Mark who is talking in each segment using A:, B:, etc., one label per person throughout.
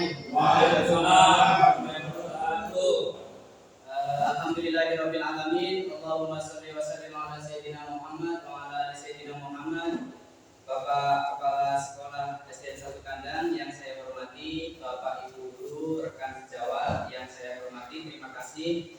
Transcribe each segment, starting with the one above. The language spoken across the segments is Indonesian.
A: Waalaikumsalam. Alhamdulillahirabbil alamin. Allahumma shalli wa sallim ala sayyidina Muhammad wa ala ali sayyidina Muhammad. Bapak Kepala Sekolah SDN 1 Kandang yang saya hormati, Bapak Ibu guru, rekan sejawat yang saya hormati, terima kasih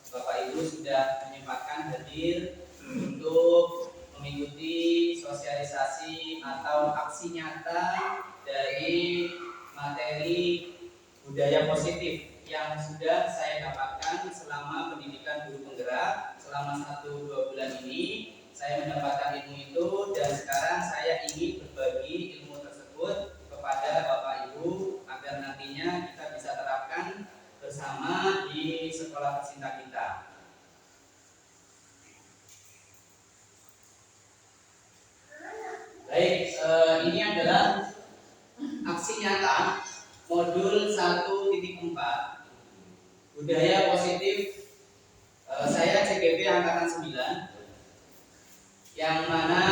A: Bapak Ibu sudah menyempatkan hadir untuk mengikuti sosialisasi atau aksi nyata dari materi budaya positif yang sudah saya dapatkan selama pendidikan guru penggerak selama 1-2 bulan ini. Saya mendapatkan ilmu itu dan sekarang saya ingin berbagi ilmu tersebut kepada Bapak Ibu agar nantinya kita bisa terapkan bersama di sekolah tercinta kita. Baik, ini adalah aksi nyata modul 1.4 budaya positif. Saya CGP angkatan 9 yang mana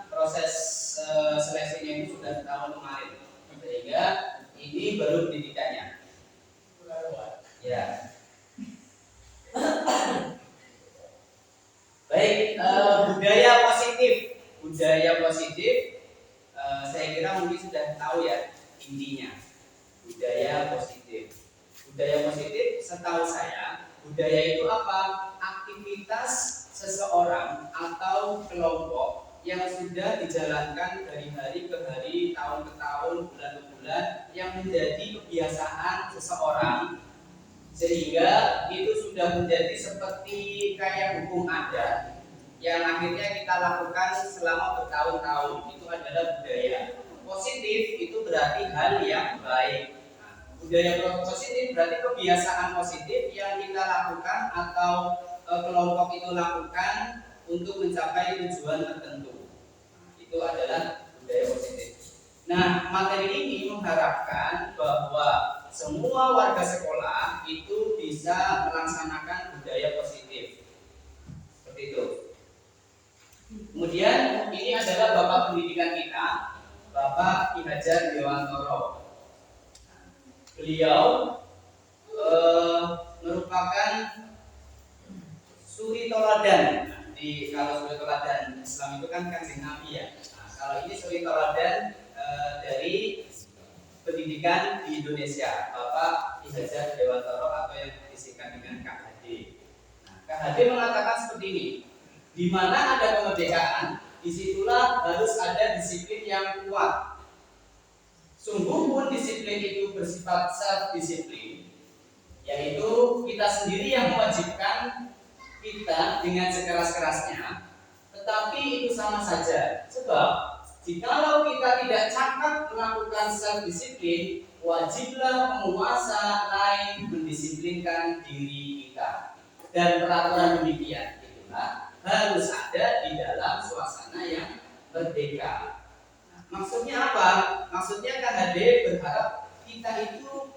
A: proses seleksinya itu sudah tahun kemarin, sehingga ini baru pendidikannya. Ya. Baik, budaya positif. Budaya positif, saya kira mungkin sudah tahu ya intinya. Budaya positif. Budaya positif, setahu saya, budaya itu apa? Aktivitas seseorang atau kelompok yang sudah dijalankan dari hari ke hari, tahun ke tahun, bulan ke bulan, yang menjadi kebiasaan seseorang, sehingga itu sudah menjadi seperti kayak hukum adat yang akhirnya kita lakukan selama bertahun-tahun. Itu adalah budaya positif. Itu berarti hal yang baik. Budaya positif berarti kebiasaan positif yang kita lakukan atau kelompok itu lakukan untuk mencapai tujuan tertentu. Itu adalah budaya positif. Nah, materi ini mengharapkan bahwa semua warga sekolah itu bisa melaksanakan budaya positif. Seperti itu. Kemudian ini adalah Bapak pendidikan kita, Bapak Ki Hajar Dewantoro. Beliau merupakan suri toladan. Kalau suri toladan Islam itu kan Kanjeng Nabi ya. Nah, kalau ini suri toladan dari pendidikan di Indonesia, Bapak Ki Hajar Dewantoro atau yang disingkat dengan KHD. Nah, KHD mengatakan seperti ini: di mana ada kemerdekaan, disitulah harus ada disiplin yang kuat. Sungguh pun disiplin itu bersifat self-disiplin, yaitu kita sendiri yang mewajibkan kita dengan sekeras-kerasnya, tetapi itu sama saja. Sebab jikalau kita tidak cakap melakukan self-disiplin, wajiblah penguasa lain mendisiplinkan diri kita. Dan peraturan demikian itulah harus ada di dalam suasana yang merdeka. Maksudnya apa? Maksudnya KHD berharap kita itu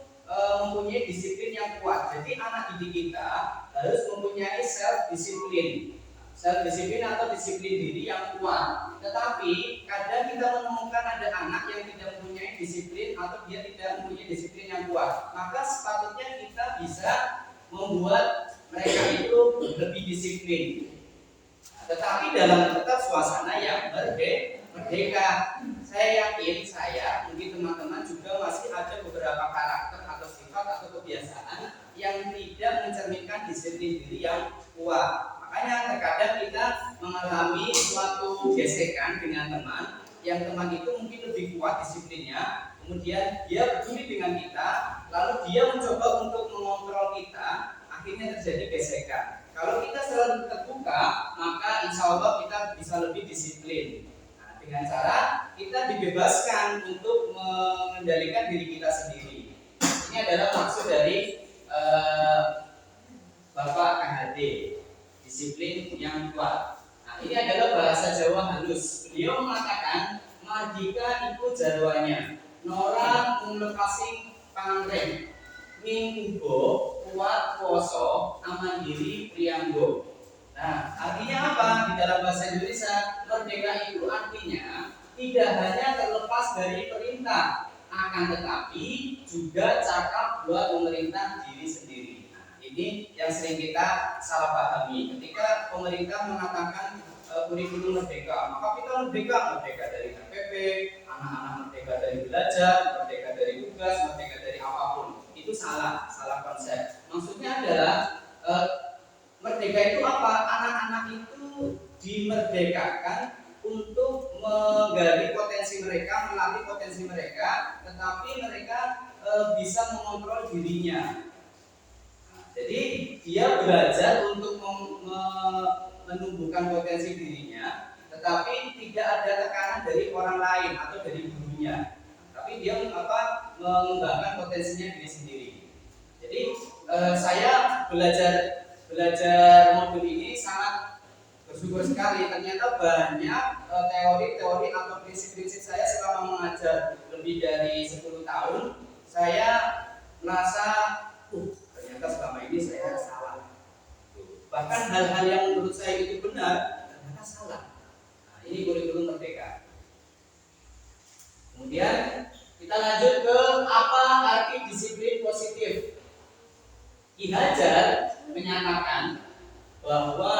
A: mempunyai disiplin yang kuat. Jadi anak didik kita harus mempunyai self-disiplin. Self-disiplin atau disiplin diri yang kuat. Tetapi kadang kita menemukan ada anak yang tidak mempunyai disiplin atau dia tidak mempunyai disiplin yang kuat. Maka sepatutnya kita bisa membuat mereka itu lebih disiplin. Tetapi dalam tetap suasana yang merdeka. Saya yakin, mungkin teman-teman juga masih ada beberapa karakter atau sifat atau kebiasaan yang tidak mencerminkan disiplin diri yang kuat. Makanya terkadang kita mengalami suatu gesekan dengan teman, yang teman itu mungkin lebih kuat disiplinnya, kemudian dia peduli dengan kita, lalu dia mencoba untuk mengontrol kita, akhirnya terjadi gesekan. Kalau kita selalu terbuka, maka insya Allah kita bisa lebih disiplin. Dengan cara kita dibebaskan untuk mengendalikan diri kita sendiri. Ini adalah maksud dari Bapak KHD, disiplin yang kuat. Nah, ini adalah bahasa Jawa halus. Beliau mengatakan, "Mardika iku jarwanya, nora munglepasing pangrem, ning ubo kuat poso aman diri priyanggo." Nah, artinya apa? Di dalam bahasa Indonesia, merdeka itu artinya tidak hanya terlepas dari perintah akan tetapi juga cakap buat memerintah diri sendiri. Nah, ini yang sering kita salah pahami ketika pemerintah mengatakan kurikulum merdeka, maka kita merdeka dari KPP, anak-anak merdeka dari belajar, merdeka dari tugas, merdeka dari apapun. Itu salah konsep. Maksudnya adalah merdeka itu apa? Anak-anak itu dimerdekakan untuk menggali potensi mereka, melatih potensi mereka, tetapi mereka bisa mengontrol dirinya. Nah, jadi dia belajar untuk menumbuhkan potensi dirinya, tetapi tidak ada tekanan dari orang lain atau dari gurunya. Tapi dia mengembangkan potensinya diri sendiri. Jadi saya belajar modul ini sangat bersyukur sekali. Ternyata banyak teori-teori atau prinsip-prinsip saya selama mengajar lebih dari 10 tahun, saya merasa ternyata selama ini saya salah. Bahkan hal-hal yang menurut saya itu benar ternyata salah. Nah, ini kurikulum merdeka. Kemudian kita lanjut ke apa arti disiplin positif. Ki Hajar menyatakan bahwa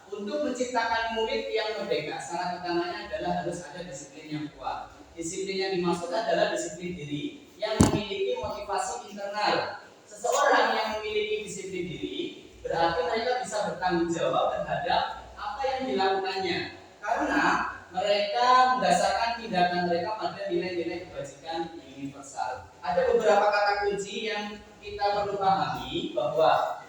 A: untuk menciptakan murid yang merdeka, syarat utamanya adalah harus ada disiplin yang kuat. Disiplin yang dimaksud adalah disiplin diri yang memiliki motivasi internal. Seseorang yang memiliki disiplin diri berarti mereka bisa bertanggung jawab terhadap apa yang dilakukannya, karena mereka mendasarkan tindakan mereka pada nilai-nilai kebajikan universal. Ada beberapa kata kunci yang kita perlu pahami bahwa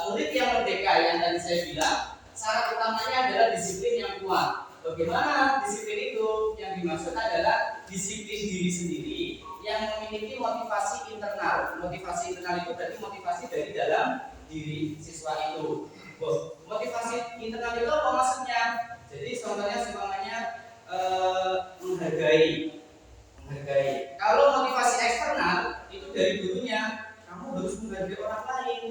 A: murid yang merdeka yang tadi saya bilang syarat utamanya adalah disiplin yang kuat. Bagaimana disiplin itu? Yang dimaksud adalah disiplin diri sendiri yang memiliki motivasi internal. Motivasi internal itu berarti motivasi dari dalam diri siswa itu. Motivasi internal itu apa maksudnya? Jadi contohnya semuanya menghargai. Kalau motivasi eksternal itu dari gurunya, kamu harus menghargai orang lain.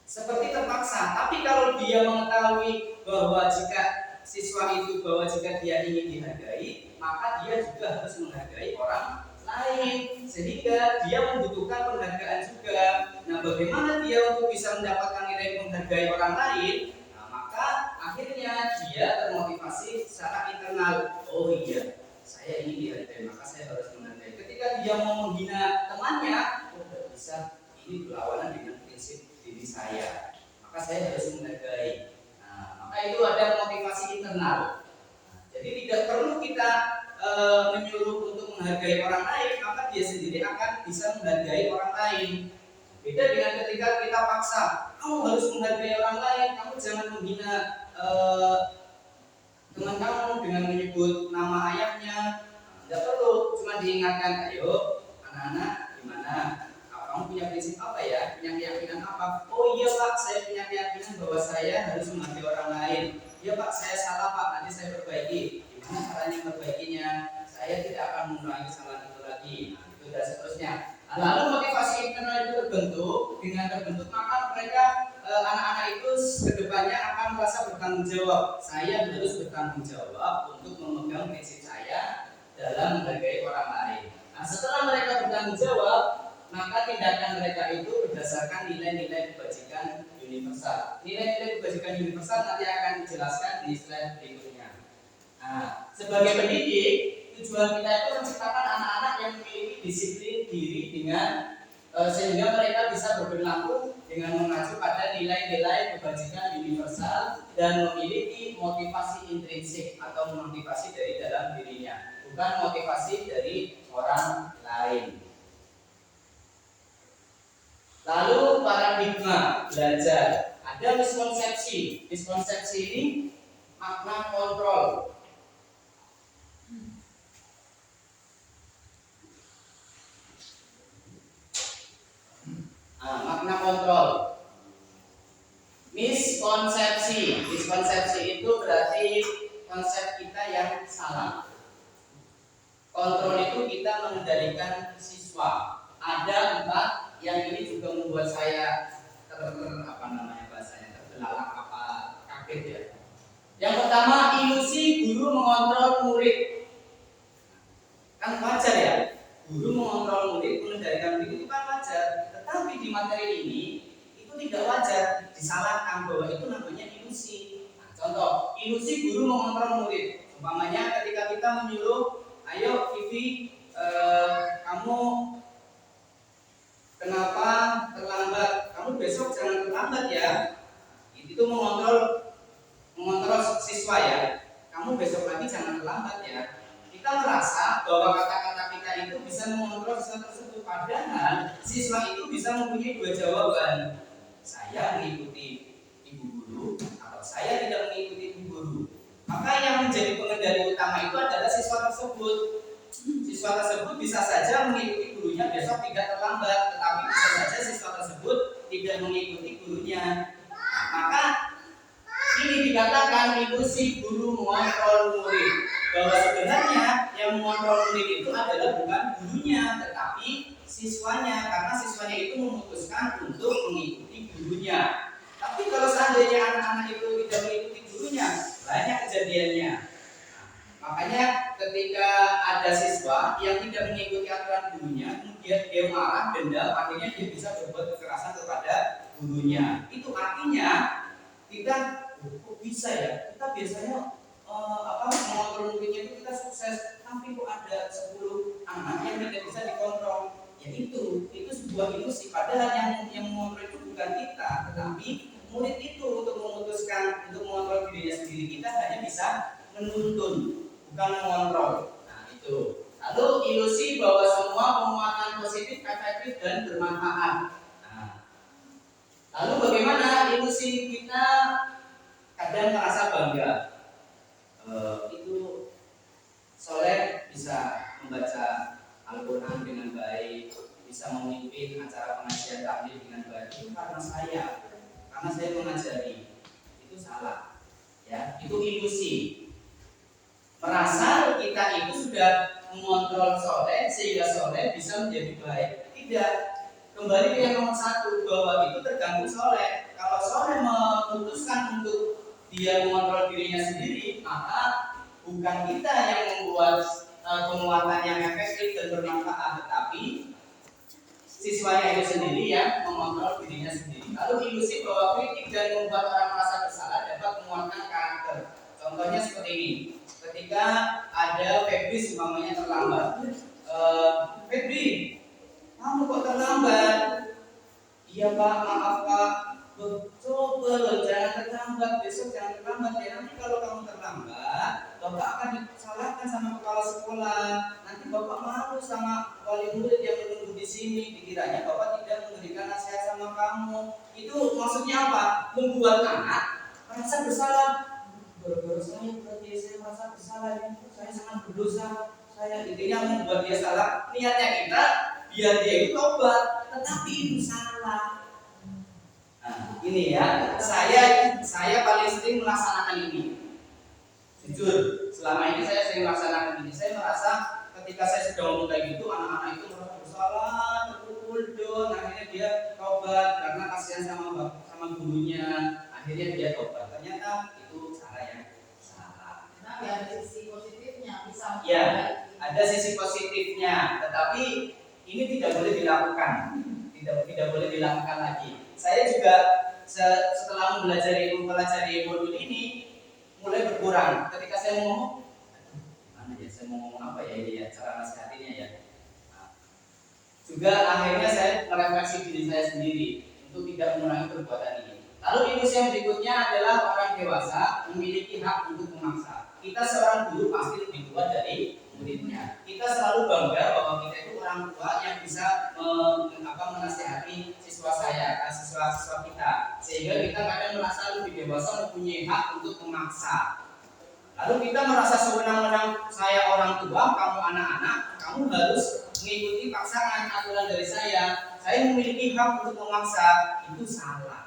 A: Seperti terpaksa. Tapi kalau dia mengetahui bahwa jika dia ingin dihargai, maka dia juga harus menghargai orang lain, sehingga dia membutuhkan penghargaan juga. Nah, bagaimana dia untuk bisa mendapatkan nilai menghargai orang lain? Nah, maka akhirnya dia termotivasi secara internal. Oh iya, saya ingin dihargai, maka saya harus menghargai. Ketika dia mau menghina temannya, tidak bisa, ini berlawanan dengan prinsip diri saya, maka saya harus menghargai. Nah, maka itu ada motivasi internal. Nah, jadi tidak perlu kita menyuruh untuk menghargai orang lain, maka dia sendiri akan bisa menghargai orang lain. Beda dengan ketika kita paksa, kamu harus menghargai orang lain, kamu jangan menghina teman kamu dengan menyebut nama ayahnya. Tidak perlu, cuma diingatkan, ayo anak-anak gimana? Kamu punya prinsip apa ya? Punya keyakinan apa? Oh iya Pak, saya punya keyakinan bahwa saya harus menghargai orang lain. Iya Pak, saya salah Pak, nanti saya perbaiki. Gimana caranya memperbaikinya? Saya tidak akan mengulangi kesalahan itu lagi. Nah, itu dan seterusnya. Lalu motivasi internal itu terbentuk, dengan terbentuk maka mereka anak-anak itu kedepannya akan merasa bertanggung jawab. Saya harus bertanggung jawab untuk memegang prinsip saya dalam menghargai orang lain. Nah, setelah mereka bertanggung jawab, maka tindakan mereka itu berdasarkan nilai-nilai kebajikan universal. Nilai-nilai kebajikan universal nanti akan dijelaskan di slide berikutnya. Nah, sebagai pendidik, tujuan kita itu menciptakan anak-anak yang memiliki disiplin diri dengan sehingga mereka bisa berperilaku dengan mengacu pada nilai-nilai kebajikan universal dan memiliki motivasi intrinsik atau motivasi dari dalam dirinya, bukan motivasi dari orang lain. Lalu paradigma belajar, ada miskonsepsi. Miskonsepsi ini makna kontrol. Makna kontrol. Miskonsepsi itu berarti konsep kita yang salah. Kontrol itu kita mengendalikan siswa. Ada 4 yang ini juga membuat saya terbelalak kaget ya. Yang pertama, ilusi guru mengontrol murid. Kan wajar ya. guru mengontrol murid, mengendalikan murid itu kan wajar. Tetapi di materi ini itu tidak wajar, disalahkan bahwa itu namanya ilusi. Nah, contoh, ilusi guru mengontrol murid. Umpamanya ketika kita menyuruh, ayo Vivi, kamu kenapa terlambat? Kamu besok jangan terlambat ya. Itu mengontrol siswa ya. Kamu besok lagi jangan terlambat ya. Kita merasa bahwa kata-kata kita itu bisa mengontrol siswa tersebut, padahal siswa itu bisa mempunyai dua jawaban. Saya mengikuti ibu guru atau saya tidak mengikuti ibu guru. Maka yang menjadi pengendali utama itu adalah siswa tersebut. Siswa tersebut bisa saja mengikuti gurunya besok tidak terlambat, tetapi bisa saja siswa tersebut tidak mengikuti gurunya. Maka ini dikatakan ilusi guru mengontrol murid, bahwa sebenarnya yang mengontrol murid itu adalah bukan gurunya tetapi siswanya, karena siswanya itu memutuskan untuk mengikuti gurunya. Tapi kalau seandainya anak-anak itu tidak mengikuti gurunya, banyak kejadiannya. Makanya ketika ada siswa yang tidak mengikuti aturan gurunya, kemudian dia marah, dendam, akhirnya dia bisa berbuat kekerasan kepada gurunya. Itu artinya kita kok bisa ya? Kita biasanya mengontrol muridnya itu kita sukses, tapi kok ada 10 anak yang tidak bisa dikontrol. Ya itu sebuah ilusi. Padahal yang mengontrol itu bukan kita, tetapi murid itu untuk memutuskan untuk mengontrol dirinya sendiri. Kita hanya bisa menuntun, bukan mengontrol. Nah itu. Lalu ilusi bahwa semua penguatan positif, efektif dan bermanfaat. Nah, lalu bagaimana ilusi kita kadang merasa bangga? Itu soleh bisa membaca Al-Quran dengan baik, bisa memimpin acara pengajian taklim dengan baik. Itu karena saya mengajari. Itu salah, ya. Itu ilusi. Merasa kita itu sudah mengontrol soleh sehingga soleh bisa menjadi baik. Tidak. Kembali ke yang nomor 1, bahwa itu tergantung soleh. Kalau soleh memutuskan untuk dia mengontrol dirinya sendiri, maka bukan kita yang membuat penguatan yang efektif dan bermanfaat, tetapi siswanya itu sendiri yang mengontrol dirinya sendiri. Lalu ilusi bahwa kritik dan membuat orang merasa bersalah dapat menguatkan karakter. Contohnya seperti ini. Ketika ada Febri umpamanya terlambat, Febri, kamu kok terlambat? Iya Pak, maaf Pak. Coba loh, jangan terlambat, besok jangan terlambat ya. Nanti kalau kamu terlambat, Bapak akan disalahkan sama kepala sekolah. Nanti Bapak malu sama wali murid yang menunggu di sini. Dikiranya Bapak tidak memberikan nasihat sama kamu. Itu maksudnya apa? Membuat anak merasa bersalah. Gara-gara saya berarti saya merasa bersalah ya. Saya sangat berdosa. Saya intinya membuat dia salah. Niatnya kita biar dia itu tobat, tetapi itu salah. Nah, ini ya, saya paling sering melaksanakan ini. Jujur, selama ini saya sering melaksanakan ini. Saya merasa ketika saya sudah ngomong kayak gitu, anak-anak itu merasa bersalah, terpukul don, akhirnya dia tobat karena kasihan sama gurunya. Akhirnya dia tobat. Ternyata itu cara yang salah.
B: Tapi ada sisi positifnya, bisa.
A: Ya, ada sisi positifnya, tetapi ini tidak boleh dilakukan. Tidak boleh dilakukan lagi. Saya juga setelah mempelajari modul ini mulai berkurang. Ketika saya mau ngomong apa ya ini ya, cara nasihatinya ya. Nah, juga akhirnya saya merefleksi diri saya sendiri untuk tidak mengulangi perbuatan ini. Lalu ilusi yang berikutnya adalah orang dewasa memiliki hak untuk memaksa. Kita seorang guru pasti lebih tua dari muridnya. Kita selalu bangga bahwa kita itu orang tua yang bisa menasihati siswa kita, sehingga kita kadang merasa lebih dewasa, mempunyai hak untuk memaksa. Lalu kita merasa sewenang-wenang, saya orang tua, kamu anak-anak, kamu harus mengikuti paksaan aturan dari saya memiliki hak untuk memaksa. Itu salah.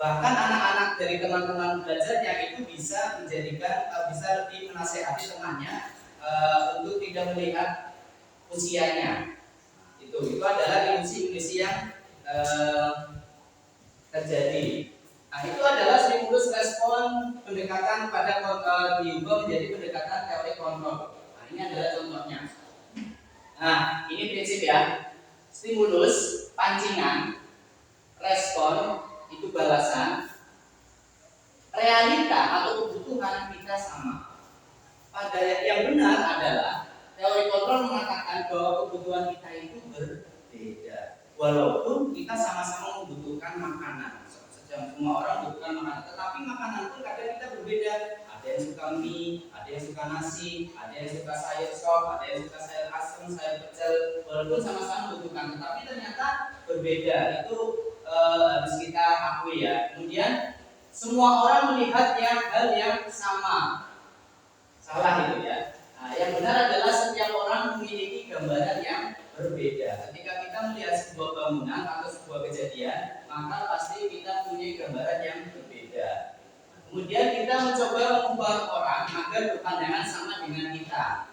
A: Bahkan anak-anak dari teman-teman belajarnya itu bisa lebih menasihati temannya untuk tidak melihat usianya. Itu adalah ilusi yang terjadi. Nah, itu adalah stimulus respon pendekatan pada diubah menjadi pendekatan teori kontrol. Nah, ini adalah contohnya. Nah, ini prinsip ya. Stimulus, pancingan, respon, itu balasan. Realita atau kebutuhan kita sama. Pada yang benar adalah teori kontrol mengatakan bahwa kebutuhan kita itu berbeda. Walaupun kita sama-sama membutuhkan makanan, semua orang membutuhkan makanan, tetapi makanan pun kadang kita berbeda. Ada yang suka mie, ada yang suka nasi, ada yang suka sayur sop, ada yang suka sayur asem, sayur pecel. Walaupun sama-sama membutuhkan, tetapi ternyata berbeda. Itu harus kita akui ya. Kemudian semua orang melihat hal yang sama. Salah itu ya. Nah, yang benar adalah setiap orang memiliki gambaran yang berbeda. Ketika kita melihat sebuah bangunan atau sebuah kejadian, maka pasti kita punya gambaran yang berbeda. Kemudian kita mencoba mengubah orang agar berpandangan sama dengan kita.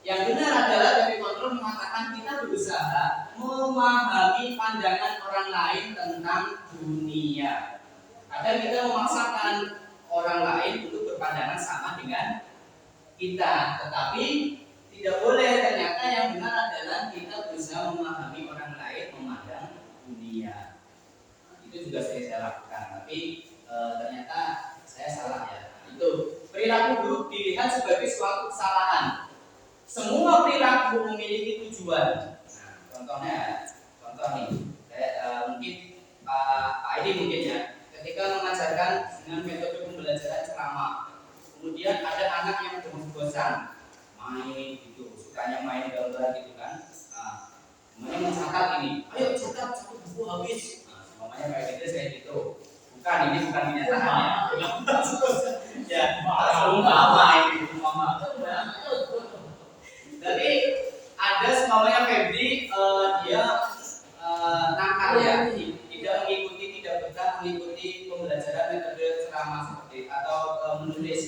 A: Yang benar adalah dari kontrol mengatakan kita berusaha memahami pandangan orang lain tentang dunia. Kadang kita memaksakan orang lain untuk berpandangan sama dengan kita, tetapi tidak boleh. Ternyata yang benar adalah kita berusaha memahami orang lain memandang dunia. Itu juga sering saya lakukan, tapi ternyata saya salah ya. Itu perilaku buruk dilihat sebagai suatu kesalahan. Semua perilaku memiliki tujuan. Nah, contohnya, contoh nih, mungkin Pak Edi mungkin ya, ketika mengajarkan dengan metode pembelajaran ceramah. Kemudian ada anak yang bosan main gitu, sukanya main gambar gitu kan. Kemudian mencatat ini, ayo catat buku habis. Semuanya kayak gitu, saya gitu. Bukan, ini bukan kenyataannya. Ya, umpama ini umpama. Jadi ada semuanya Febri, dia nakal ya, tidak betah mengikuti pembelajaran metode ceramah seperti atau menulis.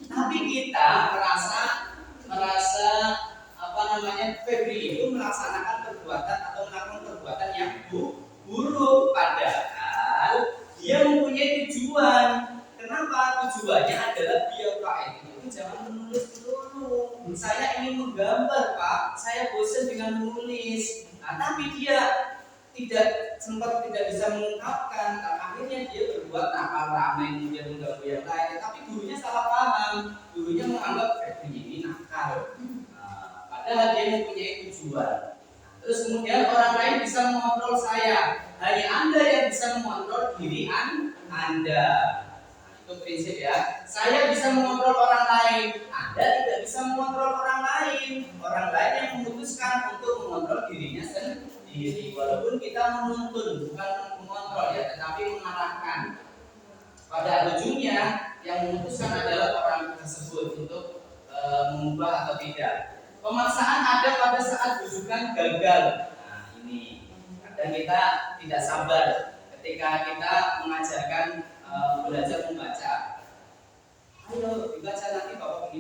A: Tapi kita merasa apa namanya, Febri itu melaksanakan perbuatan atau melakukan perbuatan yang buruk, padahal dia mempunyai tujuan. Kenapa? Tujuannya adalah biar Pak itu jangan menulis dulu. Saya ingin menggambar Pak, saya bosan dengan menulis. Nah, tapi dia tidak bisa mengungkapkan. Akhirnya dia berbuat nakal, ramai, kemudian mengganggu yang lain. Tapi gurunya salah paham. Gurunya menganggap Febri ini nakal. Padahal dia mempunyai tujuan. Terus kemudian orang lain bisa mengontrol saya. Hanya Anda yang bisa mengontrol diri Anda. Itu prinsip ya. Saya bisa mengontrol orang lain. Anda tidak bisa mengontrol orang lain. Orang lain yang memutuskan untuk mengontrol dirinya sendiri. Walaupun kita menuntun, bukan mengontrol ya, tetapi mengarahkan. Pada ujungnya yang memutuskan adalah orang tersebut untuk mengubah atau tidak. Pemaksaan ada pada saat rujukan gagal. Nah ini, kadang kita tidak sabar ketika kita mengajarkan belajar membaca. Ayo dibaca, nanti Bapak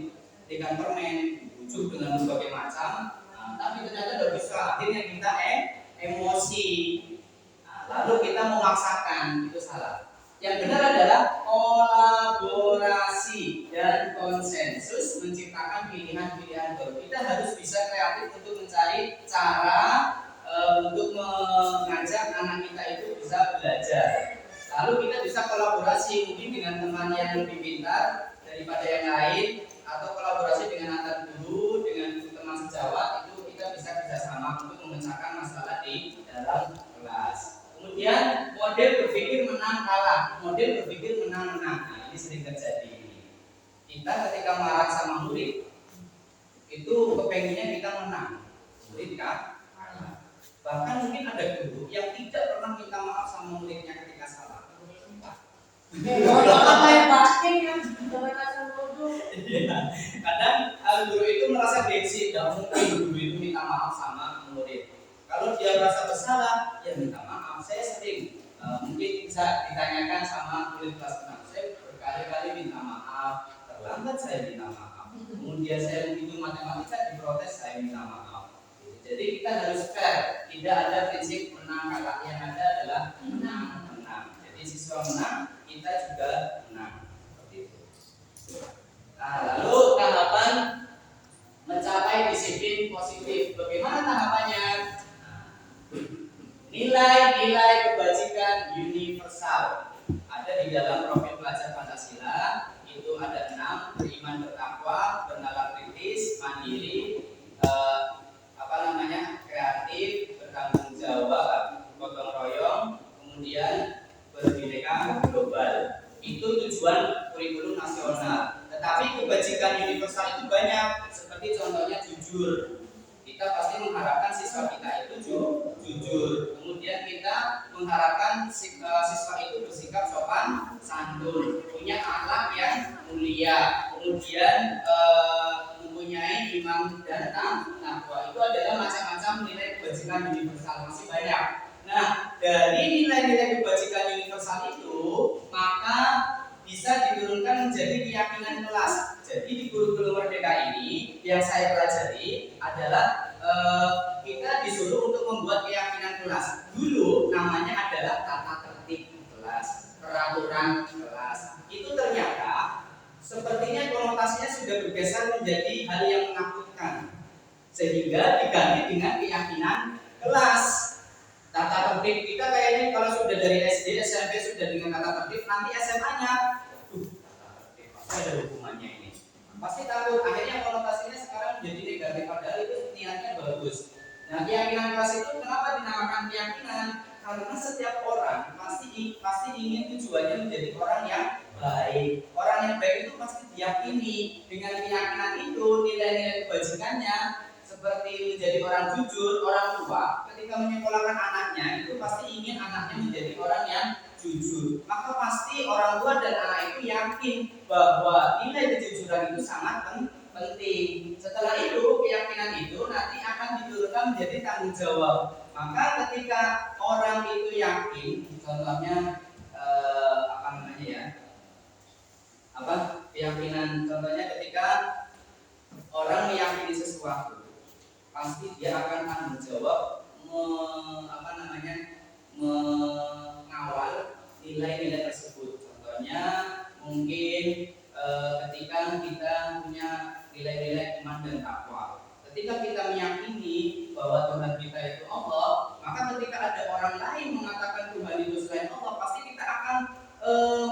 A: berikan permen, dibujuk dengan berbagai macam. Tapi ternyata tidak bisa. Akhirnya kita emosi. Lalu kita memaksakan, itu salah. Yang benar adalah kolaborasi dan konsensus menciptakan pilihan-pilihan baru. Kita harus bisa kreatif untuk mencari cara untuk mengajak anak kita itu bisa belajar. Lalu kita bisa kolaborasi mungkin dengan teman yang lebih pintar daripada yang lain, atau kolaborasi dengan antar guru, dengan teman sejawat. Itu kita bisa kerjasama untuk memecahkan masalah di dalam kelas. Kemudian model berpikir menang kalah, model berpikir menang-menang. Nah ini sering terjadi. Kita ketika marah sama murid, itu kepengennya kita menang, murid kan kalah. Bahkan mungkin ada guru yang tidak pernah minta maaf sama muridnya ketika salah. Kadang guru itu merasa gengsi, tidak mungkin guru itu minta maaf sama murid. Kalau dia merasa bersalah, ya minta maaf. Saya sering mungkin bisa ditanyakan sama murid kelas 6. Saya berkali-kali minta maaf, terlambat saya minta maaf. Kemudian saya menghitung matematika, diprotes, saya minta maaf. Jadi kita harus fair, tidak ada prinsip menang kalah. Yang ada adalah menang. Jadi siswa menang, kita juga menang. Seperti itu. Nah, lalu tahapan mencapai disiplin positif. Bagaimana Nilai-nilai kebajikan universal ada di dalam profil pelajar Pancasila. Itu ada 6: beriman, bertakwa, bernalar kritis, mandiri, kreatif, bertanggung jawab, gotong royong, kemudian berbineka global. Itu tujuan kurikulum nasional. Tetapi kebajikan universal itu banyak, seperti contohnya jujur. Kita pasti mengharapkan siswa kita itu jujur. Kemudian kita mengharapkan siswa itu bersikap sopan santun, punya akhlak yang mulia, kemudian mempunyai iman dan takwa. Itu adalah macam-macam nilai kebajikan universal, masih banyak. Nah, dari nilai-nilai kebajikan universal itu maka bisa diturunkan menjadi keyakinan kelas. Jadi di kurikulum Merdeka ini yang saya pelajari adalah kita disuruh untuk membuat keyakinan kelas. Dulu namanya adalah tata tertib kelas, peraturan kelas. Itu ternyata sepertinya konotasinya sudah bergeser menjadi hal yang menakutkan, sehingga diganti dengan keyakinan kelas. Tata tertib kita kayaknya kalau sudah dari SD, SMP sudah dengan tata tertib, nanti SMA-nya, pasti ada hukumannya ini. Pasti takut, akhirnya konotasinya sekarang menjadi negatif, padahal itu niatnya bagus. Nah, keyakinan kelas itu kenapa dinamakan keyakinan? Karena setiap orang pasti ingin tujuannya menjadi orang yang baik. Orang yang baik itu pasti diyakini. Dengan keyakinan itu, nilai-nilai kebajikannya seperti menjadi orang jujur. Orang tua ketika menyekolahkan anaknya itu pasti ingin anaknya menjadi orang yang jujur. Maka pasti orang tua dan anak itu yakin bahwa nilai kejujuran itu sangat penting. Setelah itu, keyakinan itu nanti akan diturunkan menjadi tanggung jawab. Maka ketika orang itu yakin, contohnya keyakinan, contohnya ketika orang meyakini sesuatu, pasti dia akan tanggung jawab mengawal nilai-nilai tersebut. Contohnya mungkin ketika kita punya nilai-nilai iman dan takwa. Ketika kita meyakini bahwa Tuhan kita itu Allah, maka ketika ada orang lain mengatakan Tuhan itu selain Allah, pasti kita akan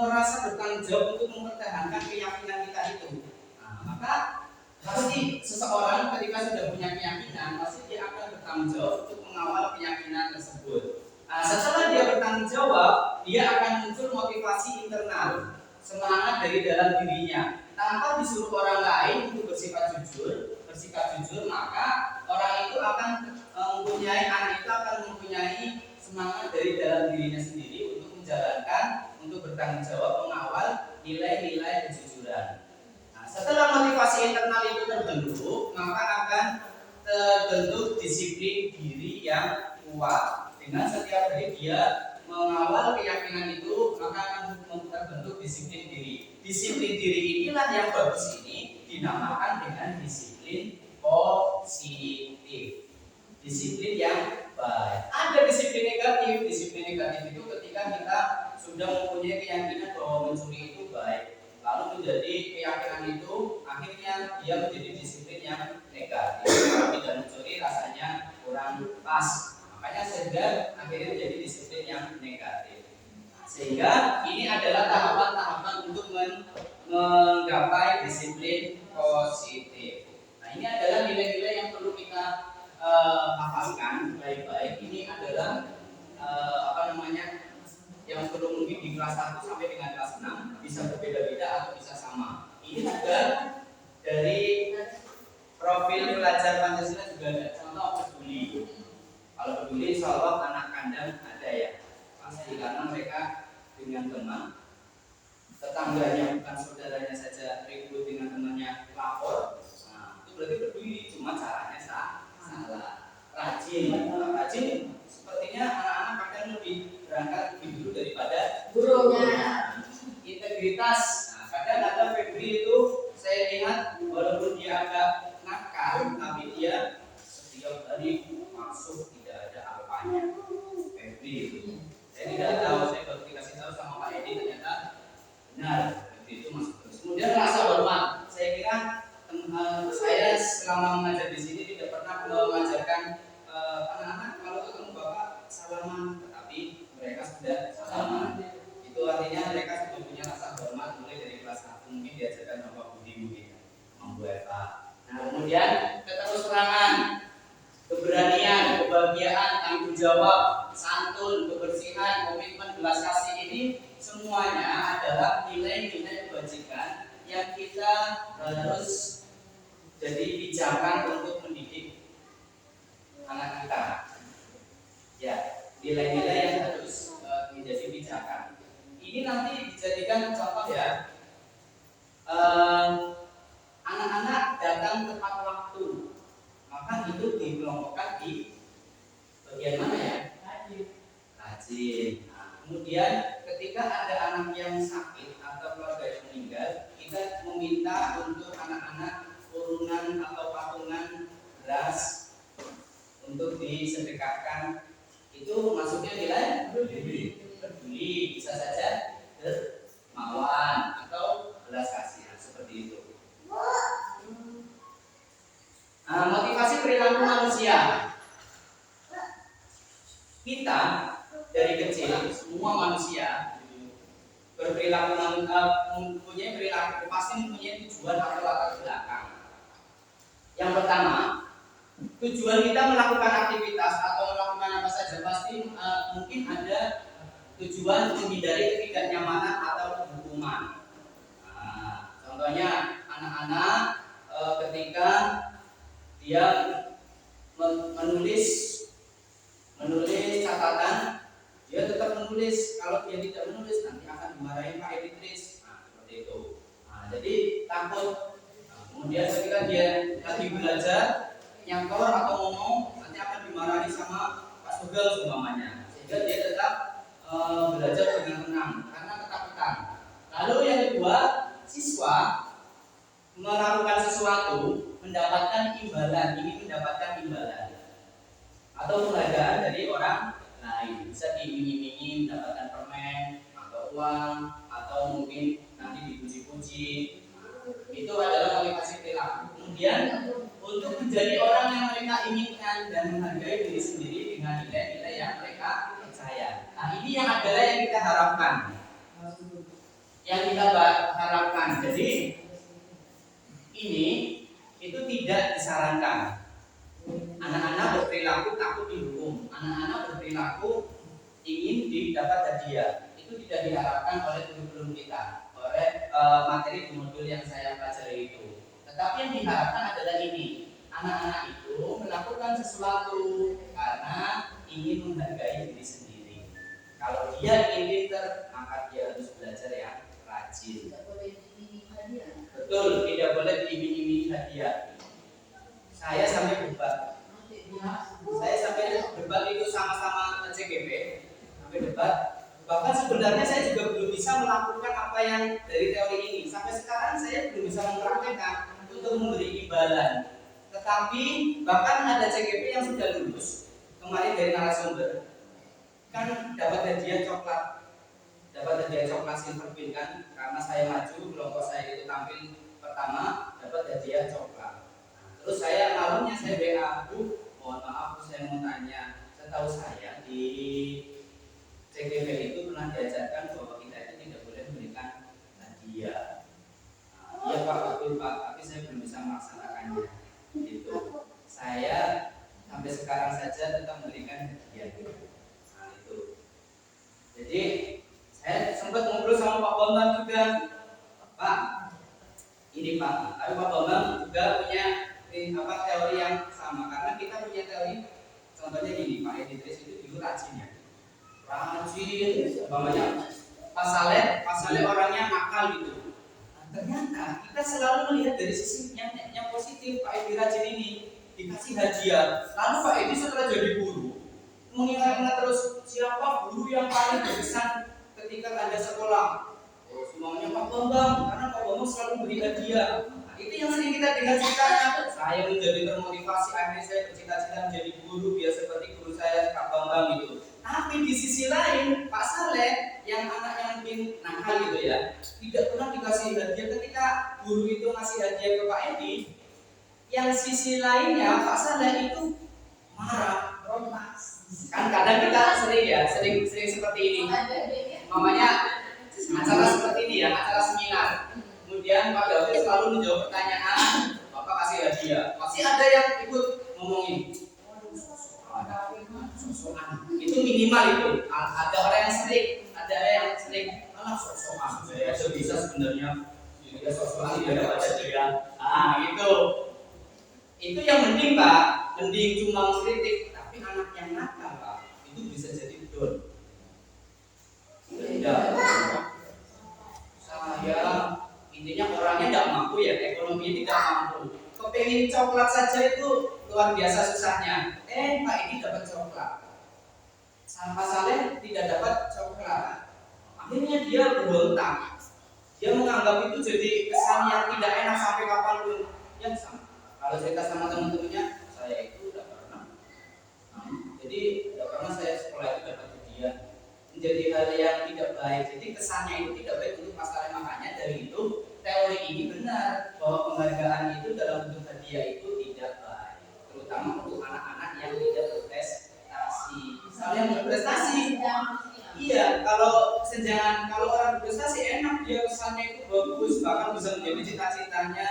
A: merasa bertanggung jawab untuk mempertahankan keyakinan kita itu. Nah, maka pasti seseorang ketika sudah punya keyakinan, pasti dia akan bertanggung jawab untuk mengawal keyakinan tersebut. Nah, setelah dia bertanggung jawab, dia akan muncul motivasi internal, semangat dari dalam dirinya. Tanpa disuruh orang lain untuk bersikap jujur, maka orang itu akan anak itu akan mempunyai semangat dari dalam dirinya sendiri untuk menjalankan, untuk bertanggung jawab mengawal nilai-nilai kejujuran. Setelah motivasi internal itu terbentuk, maka akan terbentuk disiplin diri yang kuat. Dengan setiap hari dia mengawal keyakinan itu, maka akan terbentuk disiplin diri. Disiplin diri inilah yang bagus ini dinamakan dengan disiplin positif. Disiplin yang baik. Ada disiplin negatif. Disiplin negatif itu ketika kita sudah mempunyai keyakinan bahwa mencuri itu baik, lalu menjadi keyakinan itu, akhirnya dia menjadi disiplin yang negatif. Kalau tidak mencuri rasanya kurang pas, makanya sehingga akhirnya menjadi disiplin yang negatif. Sehingga ini adalah tahapan-tahapan untuk menggapai disiplin positif. Nah, ini adalah nilai-nilai yang perlu kita hafalkan baik-baik. Ini adalah yang perlu mungkin di kelas 1 sampai dengan kelas 6 bisa berbeda-beda atau bisa sama. Ini juga dari profil pelajar Pancasila juga ada contoh peduli. Kalau peduli insya Allah anak kandang ada ya, pasti karena mereka dengan teman, tetangganya bukan saudaranya saja ribut dengan temannya lapor. Nah, itu berarti peduli, cuma caranya salah. Rajin sepertinya anak-anak kadang lebih berangkat lebih dulu daripada gurunya. Integritas, nah, kadang ada Febri itu saya lihat walaupun dia agak nakal, tapi dia setiap hari masuk tidak ada apanya. Febri itu, saya tidak tahu, saya baru dikasih tahu sama Pak Edi ternyata benar Febri itu masuk terus. Kemudian rasa hormat, saya kira saya selama mengajar di sini tidak pernah mengajarkan anak-anak kalau ketemu bapak salaman tanggung jawab, santun, kebersihan, komitmen, belas kasih ini semuanya adalah nilai-nilai kebajikan yang kita harus jadi pijakan untuk mendidik anak kita. Ya, nilai-nilai yang harus menjadi pijakan. Ini nanti dijadikan contoh ya. Anak-anak datang tepat waktu, maka itu dikelompokkan di bagian mana ya? Rajin. Nah, kemudian ketika ada anak yang sakit atau keluarga yang meninggal, kita meminta untuk anak-anak urunan atau patungan beras untuk disedekahkan. Itu masuknya nilai peduli, bisa saja dermawan atau belas kasihan seperti itu. Nah, motivasi perilaku manusia. Kita dari kecil semua manusia berperilaku mempunyai perilaku pasti mempunyai tujuan atau latar belakang. Yang pertama, tujuan kita melakukan aktivitas atau melakukan apa saja pasti mungkin ada tujuan menghindari ketidaknyamanan atau hukuman. Nah, contohnya anak-anak ketika dia menulis catatan, dia tetap menulis. Kalau dia tidak menulis nanti akan dimarahin Pak Editris. Nah, seperti itu. Nah, jadi takut. Nah, kemudian ketika dia lagi belajar nyangkor atau ngomong, nanti akan dimarahi sama Pak Sugeng umpamanya. Sehingga dia tetap belajar dengan tenang karena ketakutan. Lalu yang kedua, siswa melakukan sesuatu mendapatkan imbalan, ingin mendapatkan imbalan atau penghargaan dari orang lain, bisa diiming-imingi mendapatkan permen atau uang atau mungkin nanti dipuji-puji. Itu adalah motivasi perilaku. Kemudian untuk menjadi orang yang mereka inginkan dan menghargai diri sendiri dengan nilai-nilai yang mereka percaya. Nah, ini yang adalah yang kita harapkan. Yang kita harapkan. Jadi ini itu tidak disarankan. Anak-anak berperilaku takut dihukum, anak-anak berperilaku ingin didapat hadiah. Itu tidak diharapkan oleh kurikulum kita, oleh materi di modul yang saya pelajari itu. Tetapi yang diharapkan adalah ini, anak-anak itu melakukan sesuatu karena ingin menghargai diri sendiri. Kalau dia ingin pintar, maka dia harus belajar yang rajin.
B: Tidak boleh diiming hadiah.
A: Betul, tidak boleh diiming-imingi hadiah. Saya sampai debat. Saya sampai debat itu sama-sama CGP, sampai debat. Bahkan sebenarnya saya juga belum bisa melakukan apa yang dari teori ini. Sampai sekarang saya belum bisa mempraktekkan untuk memberi imbalan. Tetapi bahkan ada CGP yang sudah lulus kemarin dari narasumber, kan dapat hadiah coklat silver pin kan, karena saya maju kelompok saya itu tampil pertama dapat hadiah coklat. Terus saya malamnya saya WA, Bu, mohon maaf saya mau tanya, setahu saya di CGP itu pernah diajarkan bahwa kita itu tidak boleh memberikan hadiah. Iya Pak, betul Pak, tapi saya belum bisa melaksanakannya. Gitu. Saya sampai sekarang saja tetap memberikan hadiah. Nah itu. Jadi saya sempat ngobrol sama Pak Bambang juga, Pak. Ini Pak, tapi Pak Bambang juga punya teori yang sama, karena kita punya teori. Contohnya gini, Pak Editris itu dulu rajin, umpamanya Pak Saleh orangnya nakal gitu. Nah, ternyata kita selalu melihat dari sisi yang positif. Pak Edi rajin ini dikasih hadiah, lalu Pak Edi setelah jadi guru mengingat terus siapa guru yang paling berkesan ketika Anda sekolah. Semuanya Pak Bambang, karena Pak Bambang selalu beri hadiah. Itu yang sering kita dengar ceritanya. Saya menjadi termotivasi, akhirnya saya bercita-cita menjadi guru biar seperti guru saya Pak Bambang gitu. Tapi di sisi lain Pak Saleh yang anaknya mungkin nakal gitu ya, tidak pernah dikasih hadiah. Ketika guru itu ngasih hadiah ke Pak Edi, yang sisi lainnya Pak Saleh itu marah, kan kadang kita sering seperti ini. Mamanya acara seperti ini ya, acara seminar. Kemudian Pak David selalu menjawab pertanyaan, Bapak kasih hadiah. Pasti ada yang ikut ngomongin, sosok Itu minimal itu. Ada orang yang sering malah sok-sokan. Saya aja bisa sebenarnya. Dia sok-sokan dia dapat dia. Itu yang penting Pak. Mending cuma mengkritik, tapi anak yang nakal Pak, itu bisa jadi don. Tidak. Saya intinya orangnya tidak mampu ya, ekonomi tidak mampu. Kepengen coklat saja itu luar biasa susahnya. Pak ini dapat coklat. Pak Saleh tidak dapat coklat. Akhirnya dia berontak. Dia menganggap itu jadi kesan yang tidak enak sampai kapanpun. Yang sama. Kalau cerita sama teman-temannya, saya itu tidak pernah. Jadi tidak pernah saya sekolah itu dapat ujian. Menjadi hal yang tidak baik. Jadi kesannya itu tidak baik untuk Pak Saleh. Makanya dari itu teori ini benar bahwa penghargaan itu dalam bentuk hadiah itu tidak baik. Terutama untuk anak-anak yang tidak berprestasi. Misalnya yang berprestasi. Iya, kalau orang berprestasi enak, dia kesannya itu bagus, bahkan bisa menjadi cita-citanya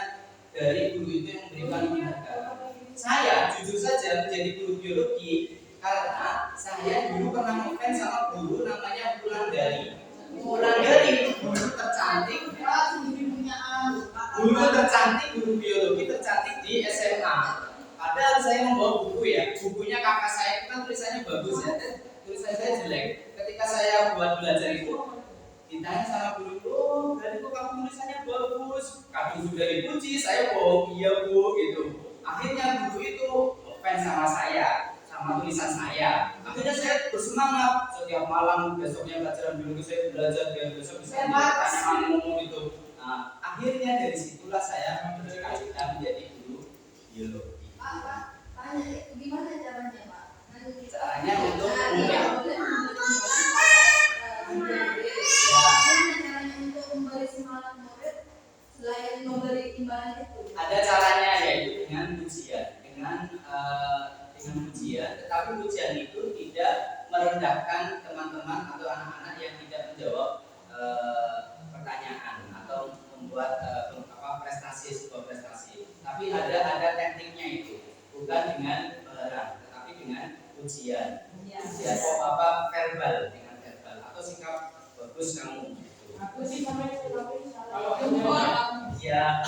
A: dari guru itu yang memberikan penghargaan. Saya jujur saja menjadi guru biologi karena saya dulu pernah ngefans sama guru namanya Wulandari. Wulandari itu guru tercantik, guru biologi tercantik di SMA. Padahal saya membawa buku ya, bukunya kakak saya itu kan tulisannya bagus ya, tulisan saya jelek. Ketika saya buat belajar itu, ditanya sama guru, dari kok kamu tulisannya bagus? Kadang sudah dipuji, saya bohong, iya bu, gitu. Akhirnya guru itu fans sama saya, sama tulisan saya. Akhirnya saya bersemangat setiap malam besoknya pelajaran biologi saya belajar biar besok bisa tanya ngomong itu. Nah, akhirnya dari situlah saya bercita-cita menjadi guru biologi.
B: Pak, tanya itu gimana caranya Pak?
A: Caranya untuk
B: memberi semangat murid selain memberi imbalan itu.
A: Ada caranya yaitu dengan pujian, tetapi pujian itu tidak merendahkan teman-teman atau anak-anak yang tidak menjawab pertanyaan atau membuat sebuah prestasi. Tapi ada tekniknya itu, bukan dengan barang, tetapi dengan pujian. Pujian verbal dengan verbal atau sikap bagus kamu.
B: Aku sih sampai salah.
A: Ya.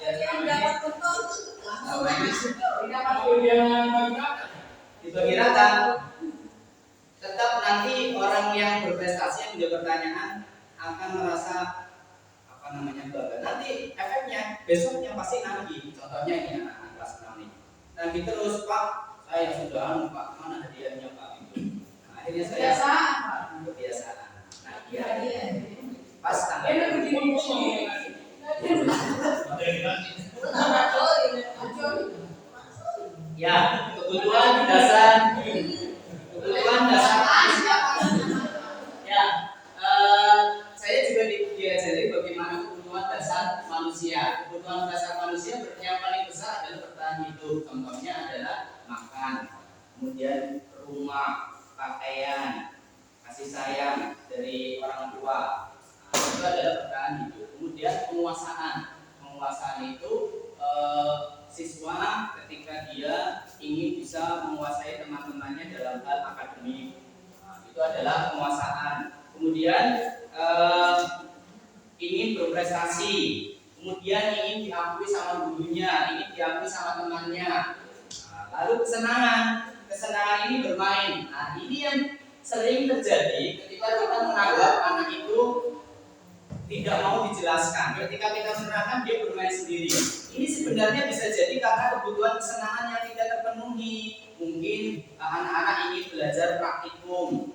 B: Yang dapat betul
A: dibagi rata. Tetap nanti orang yang berprestasi yang menjawab pertanyaan akan merasa bangga. Nanti efeknya besoknya pasti nagih. Contohnya ini anak kelas 6 nih. Nagih terus Pak, saya sudah Pak, mana hadiahnya Pak itu. Nah, akhirnya saya kebiasaan. Nah, iya. Pas tanggal ya, kebutuhan dasar ya, saya juga diajari bagaimana kebutuhan dasar manusia. Kebutuhan dasar manusia yang paling besar adalah bertahan hidup. Contohnya adalah makan, kemudian rumah, pakaian, kasih sayang dari orang tua. Itu adalah bertahan hidup. Kemudian penguasaan itu siswa ketika dia ingin bisa menguasai teman-temannya dalam hal akademik. Itu adalah penguasaan. Kemudian ingin berprestasi, kemudian ingin diakui sama gurunya, ingin diakui sama temannya. Lalu kesenangan ini bermain. Nah, ini yang sering terjadi ketika kita menganggap anak itu tidak mau dijelaskan. Ketika kita menerangkan dia bermain sendiri. Ini sebenarnya bisa jadi karena kebutuhan kesenangan yang tidak terpenuhi. Mungkin anak-anak ingin belajar praktikum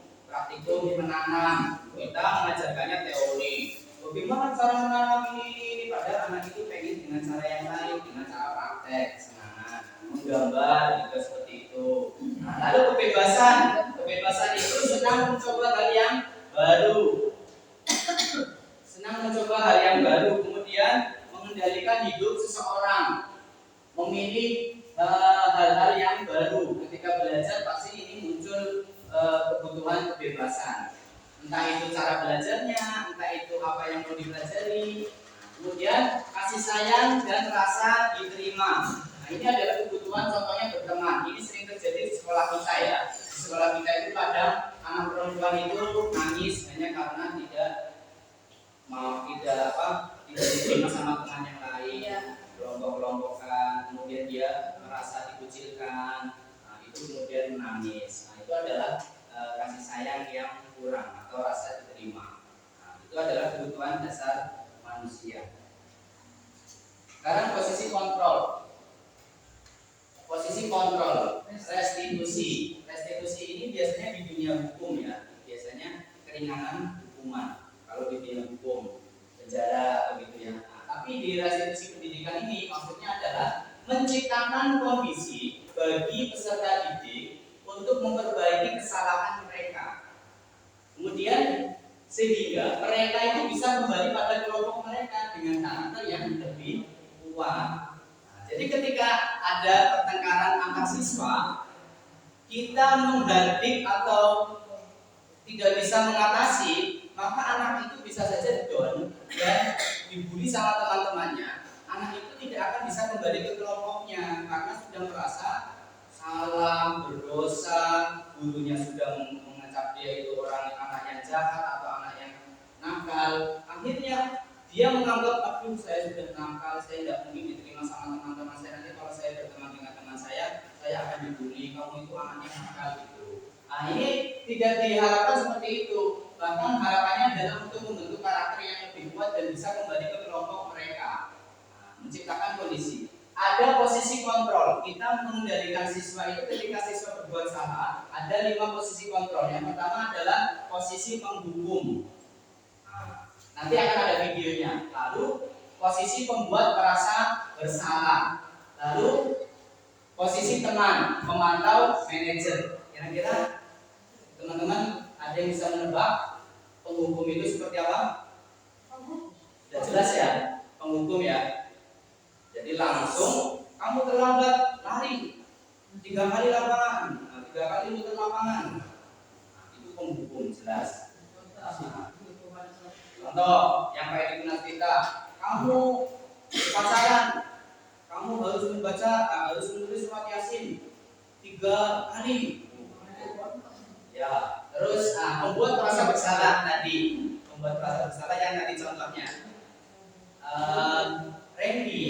A: menanam. Kita mengajarkannya teori. Bagaimana cara menanam ini? Padahal anak itu pengen dengan cara yang lain, dengan cara praktek, kesenangan, menggambar juga seperti itu. Nah, lalu kebebasan itu senang mencoba hal yang baru. Kemudian mengendalikan hidup seseorang, memilih hal-hal yang baru. Ketika belajar pasti ini muncul kebutuhan kebebasan, entah itu cara belajarnya, entah itu apa yang mau dipelajari. Kemudian kasih sayang dan rasa diterima. Nah, ini adalah kebutuhan kebutuhan contohnya berteman. Ini sering terjadi di sekolah kita ya. Di sekolah kita itu kadang anak perempuan itu nangis hanya karena tidak diterima sama teman yang lain, kelompok-kelompokan, kemudian dia merasa dikucilkan, nah, itu kemudian menangis. Nah, itu adalah kasih sayang yang kurang atau rasa diterima. Nah, itu adalah kebutuhan dasar manusia. Sekarang posisi kontrol. Posisi kontrol, restitusi. Restitusi ini biasanya di dunia hukum ya, biasanya keringanan hukuman. Kalau di dunia hukum, penjara begitu ya. Nah, tapi di restitusi pendidikan ini maksudnya adalah menciptakan kondisi bagi peserta didik untuk memperbaiki kesalahan mereka. Kemudian sehingga mereka itu bisa kembali pada kelompok mereka dengan karakter yang lebih kuat. Jadi ketika ada pertengkaran antar siswa, kita menghardik atau tidak bisa mengatasi, maka anak itu bisa saja down dan dibully sama teman-temannya. Anak itu tidak akan bisa kembali ke kelompoknya karena sudah merasa salah, berdosa, gurunya sudah mengecap dia itu anak yang jahat atau anak yang nakal. Akhirnya dia menganggap, aduh saya sudah nakal, saya tidak mungkin diterima sama teman-teman saya. Nanti kalau saya berteman dengan teman saya akan dibully, kamu itu anaknya nakal gitu. Nah, ini tidak diharapkan seperti itu. Bahkan harapannya adalah untuk membentuk karakter yang lebih kuat dan bisa kembali ke kelompok mereka. Nah, menciptakan kondisi. Ada posisi kontrol. Kita mengendalikan siswa itu ketika siswa berbuat salah. Ada 5 posisi kontrol. Yang pertama adalah posisi penghukum. Nanti akan ada videonya. Lalu posisi pembuat merasa bersalah. Lalu posisi teman, pemantau, manajer. Kira-kira teman-teman ada yang bisa menebak penghukum itu seperti apa? Sudah jelas ya, penghukum ya. Jadi langsung kamu terlambat, lari 3 kali lapangan, 3 kali muter lapangan. Nah, itu penghukum jelas. Contoh yang kayak di Tunas kita, kamu pacaran, kamu harus menulis surat Yasin 3 kali. Ya, terus membuat merasa bersalah tadi, membuat merasa bersalah yang tadi contohnya. Randy,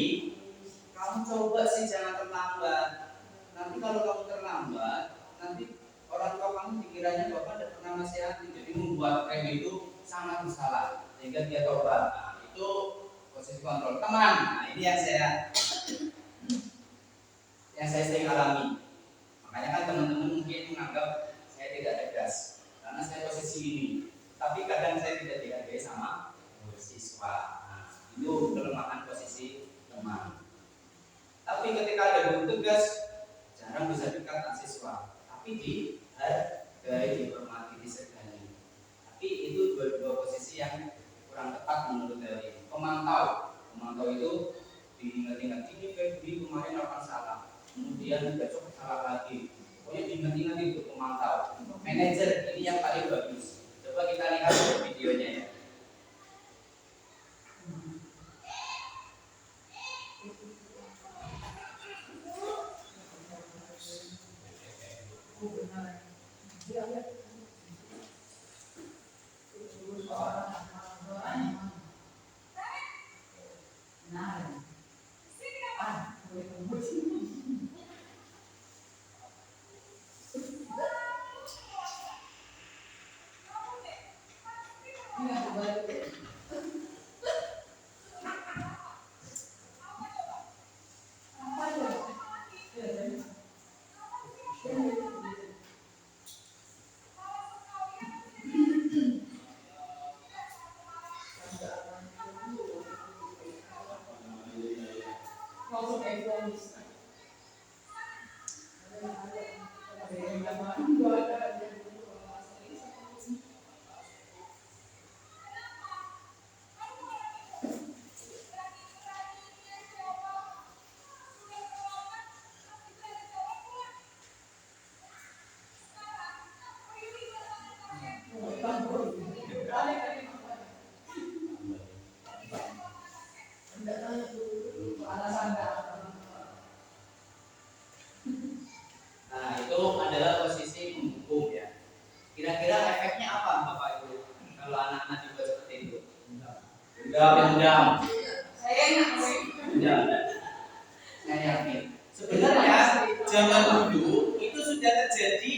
A: kamu coba sih jangan terlambat. Nanti kalau kamu terlambat, nanti orang tua kamu dikiranya bapak tidak pernah nasihatin. Jadi membuat Randy itu sangat bersalah sehingga dia tobat. Nah, itu posisi kontrol teman. Nah, ini yang saya sering alami. Makanya kan teman-teman mungkin menganggap saya tidak tegas karena saya posisi ini. Tapi kadang saya tidak dihargai sama siswa. Nah, itu kelemahan posisi teman. Tapi ketika ada guru tegas, jarang bisa dekat dengan siswa. Tapi dihargai, dihormati, disegani. Tapi itu dua posisi yang kurang tepat menurut teori. Pemantau itu diingat-ingat, ini Febri kemarin akan salah, kemudian besok salah lagi. Pokoknya diingat-ingat itu pemantau. Manajer ini yang paling bagus. Coba kita lihat videonya ya.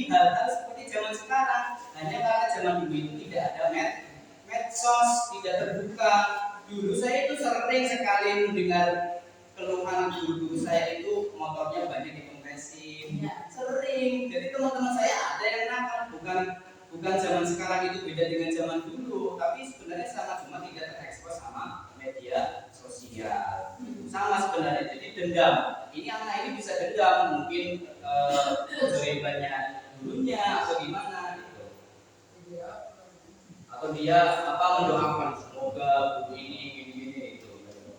A: hal-hal seperti zaman sekarang. Hanya karena zaman dulu itu tidak ada medsos, tidak terbuka. Dulu saya itu sering sekali mendengar keluhan guru-guru saya itu motornya banyak dikempesin, sering. Jadi teman-teman saya ada yang nakal, bukan zaman sekarang itu beda dengan zaman dulu, tapi sebenarnya sama, cuma tidak terekspos sama media sosial. Sama sebenarnya, jadi dendam. Ini anak ini bisa dendam, mungkin kehebannya gurunya atau gimana gitu. Atau dia mendoakan semoga guru ini gini-gini itu.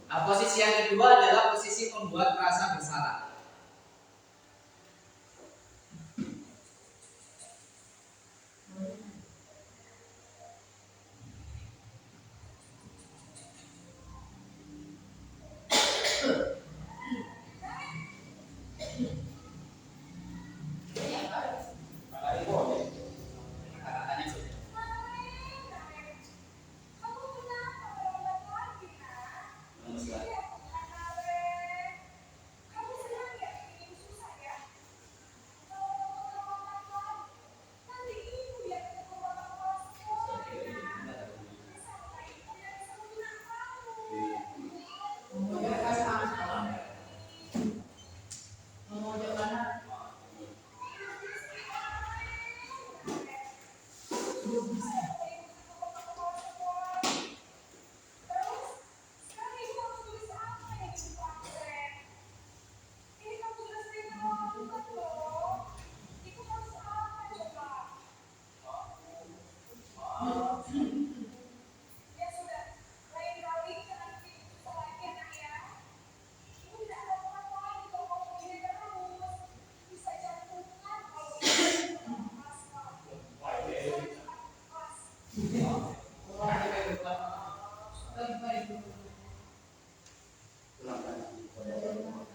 A: Nah, posisi yang kedua adalah posisi membuat rasa bersalah.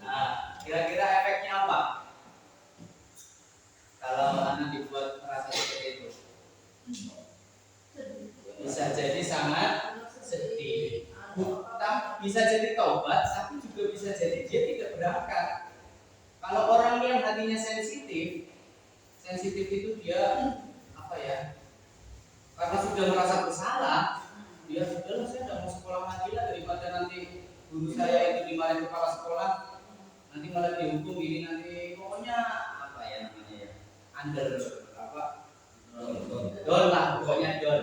A: Nah, kira-kira efeknya apa? Kalau anak dibuat merasa seperti itu, bisa jadi sangat sedih. Bisa jadi taubat, tapi juga bisa jadi dia tidak berangkat. Kalau orang yang hatinya sensitif itu dia karena sudah merasa bersalah, dia sudah saya tidak mau sekolah lagi lah, daripada nanti guru saya itu dimarahin kepala sekolah, nanti malah dihukum ini, nanti pokoknya under don lah, pokoknya don.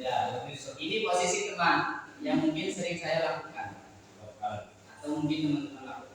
A: Ya, ini posisi teman yang mungkin sering saya lakukan atau mungkin teman-teman lakukan.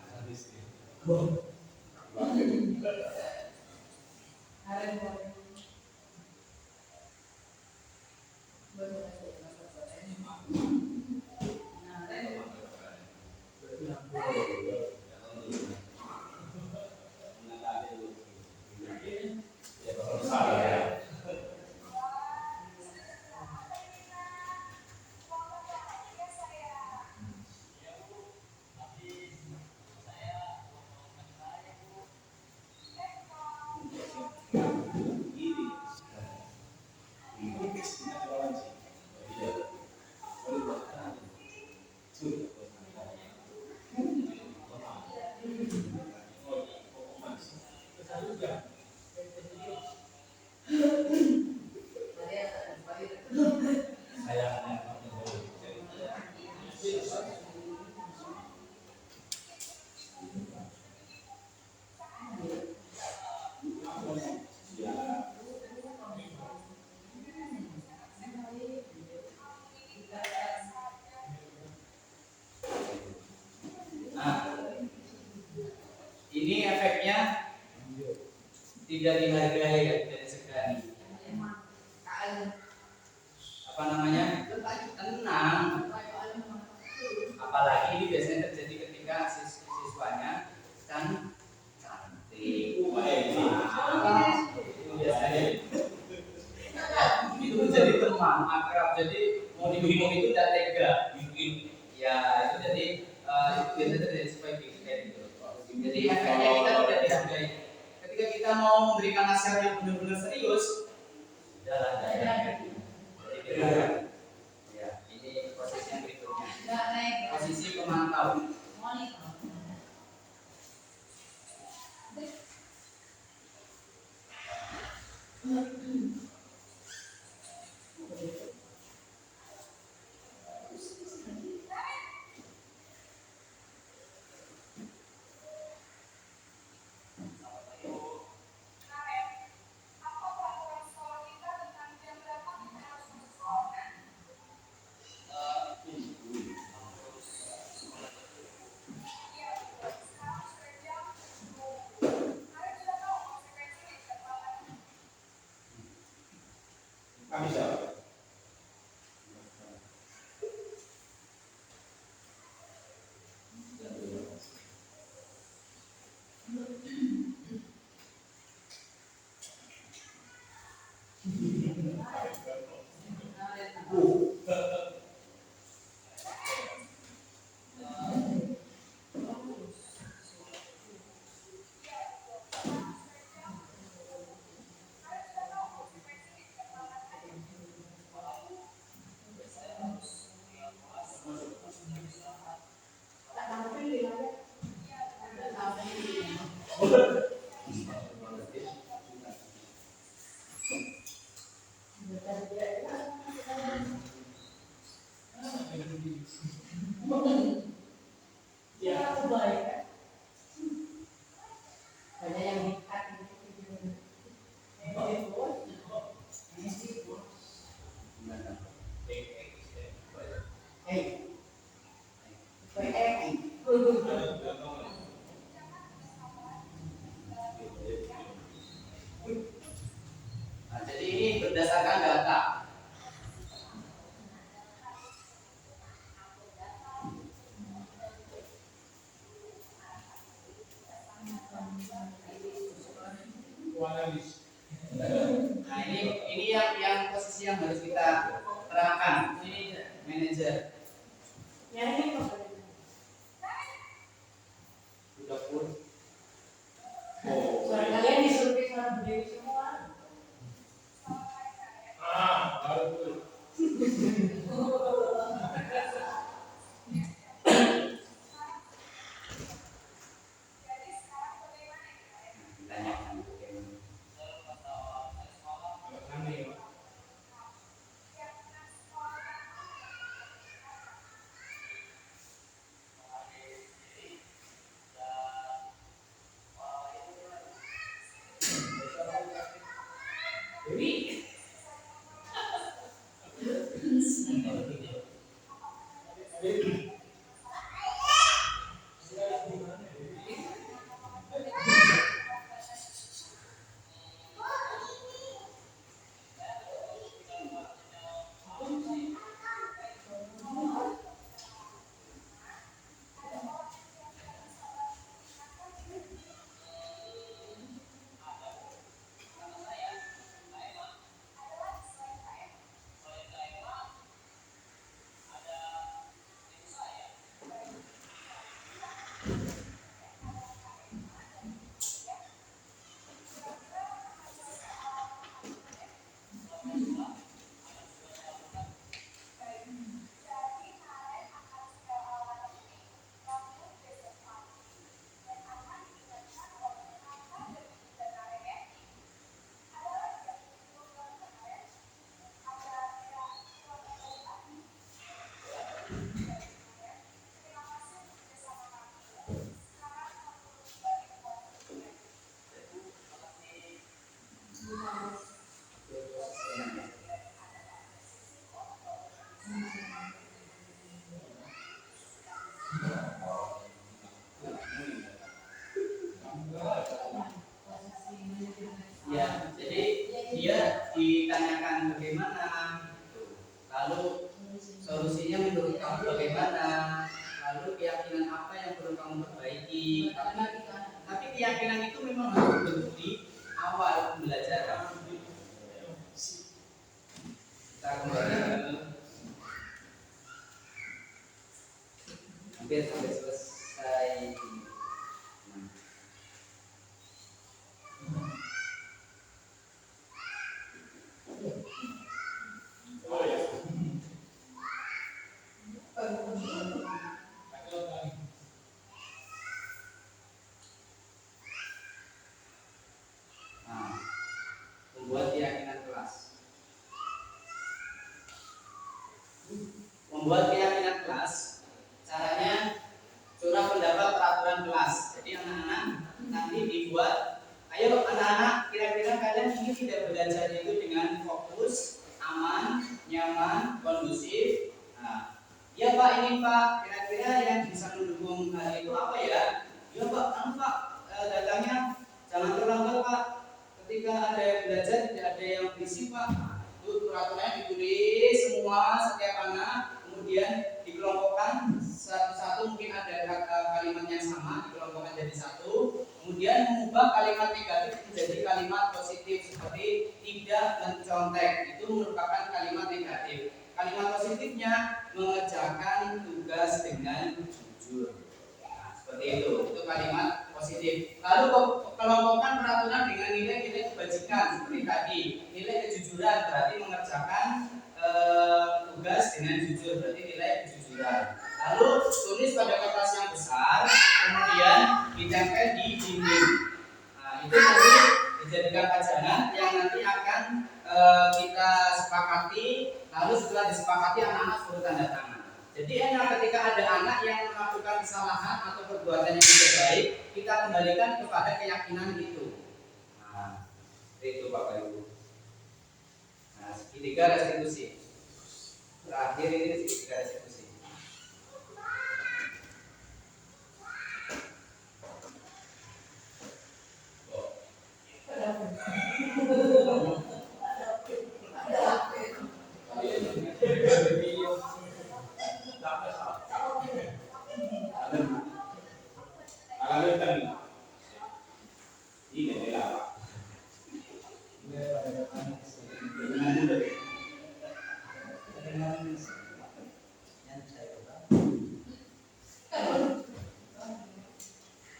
A: Ini efeknya tidak dihargai, tidak disegani. Tenang. Apalagi ini biasanya terjadi ketika siswanya kan cantik, itu biasanya itu menjadi teman akrab, jadi mau dihubung itu tidak tega, ya itu jadi itu biasanya terjadi seperti itu. Jadi efeknya kita tidak dihargai. Ketika kita mau memberikan nasihat yang benar-benar serius, sudah ada. Jadi ya, ini posisi yang berikutnya. Posisi pemantau. Kami jawab. Nah, jadi ini berdasarkan data. Nah, ini yang posisi yang harus kita terapkan. Ini manajer. Udah pun.
C: Suara kalian disurvei sama Bu Dewi semua.
D: Baru.
A: Ditanyakan bagaimana. Ya, jadi dia ditanyakan bagaimana, lalu solusinya menurut kamu bagaimana, lalu keyakinan apa yang perlu kamu perbaiki. Tapi keyakinan itu memang harus dibentuk di awal pembelajaran. Kita kembali hampir sampai selesai. Nah, membuat dia dibuat. Ayo anak-anak, kira-kira kalian ingin tidak belajar itu dengan fokus, aman, nyaman, kondusif. Nah, ya Pak, ini Pak, kira-kira yang bisa mendukung hal itu apa ya? Ya Pak, Pak, datanya jangan terlambat Pak. Ketika ada yang belajar tidak ada yang berisik Pak. Itu peraturannya ditulis semua setiap anak, kemudian dikelompokkan satu-satu, mungkin ada kalimat yang sama dikelompokkan jadi satu, kemudian mengubah kalimat negatif menjadi kalimat positif seperti tidak mencontek. Itu merupakan kalimat negatif. Kalimat positifnya mengerjakan tugas dengan jujur. Nah, seperti itu kalimat positif. Lalu kelompokkan peraturan dengan nilai-nilai kebajikan seperti tadi. Nilai kejujuran berarti mengerjakan tugas dengan jujur, berarti nilai kejujuran. Lalu tulis pada kertas yang besar, kemudian ditempel di dinding. Nah, itu nanti dijadikan pajangan yang nanti akan kita sepakati. Lalu setelah disepakati anak-anak suruh tanda tangan. Jadi ketika ada anak yang melakukan kesalahan atau perbuatan yang tidak baik, kita kembalikan kepada keyakinan itu. Nah, itu Bapak Ibu. Nah, ketiga restitusi. Terakhir ini ketiga restitusi.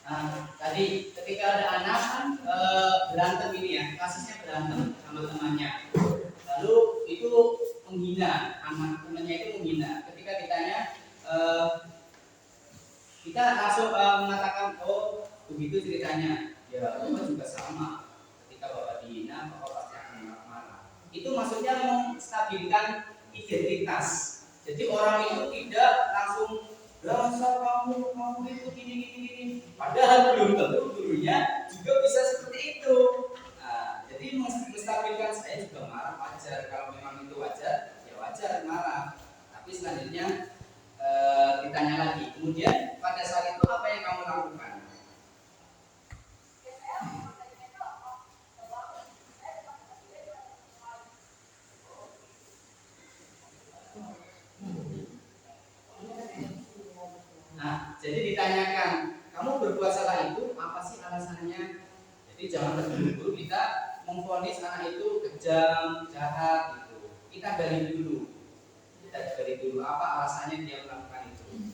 A: Nah, tadi ketika ada anak kan berantem ini ya, kasusnya berantem sama temannya. Lalu itu menghina, anak temannya itu menghina. Ketika ditanya, kita langsung mengatakan, oh begitu ceritanya. Ya, Bapak juga sama. Ketika Bapak dihina, Bapak pasti akan marah-marah. Itu maksudnya menstabilkan identitas. Jadi orang itu tidak langsung dasar kamu itu gini. Padahal belum tentu gurunya juga bisa seperti itu. Nah, jadi menstabilkan saya juga marah wajar. Kalau memang itu wajar, ya wajar marah. Tapi selanjutnya ditanya lagi. Kemudian pada saat itu apa yang kamu lakukan? Nah, jadi ditanyakan, kamu berbuat salah itu apa sih alasannya? Jadi jangan terburu-buru kita memvonis anak itu kejam, jahat gitu. Kita gali dulu. Apa alasannya dia melakukan itu.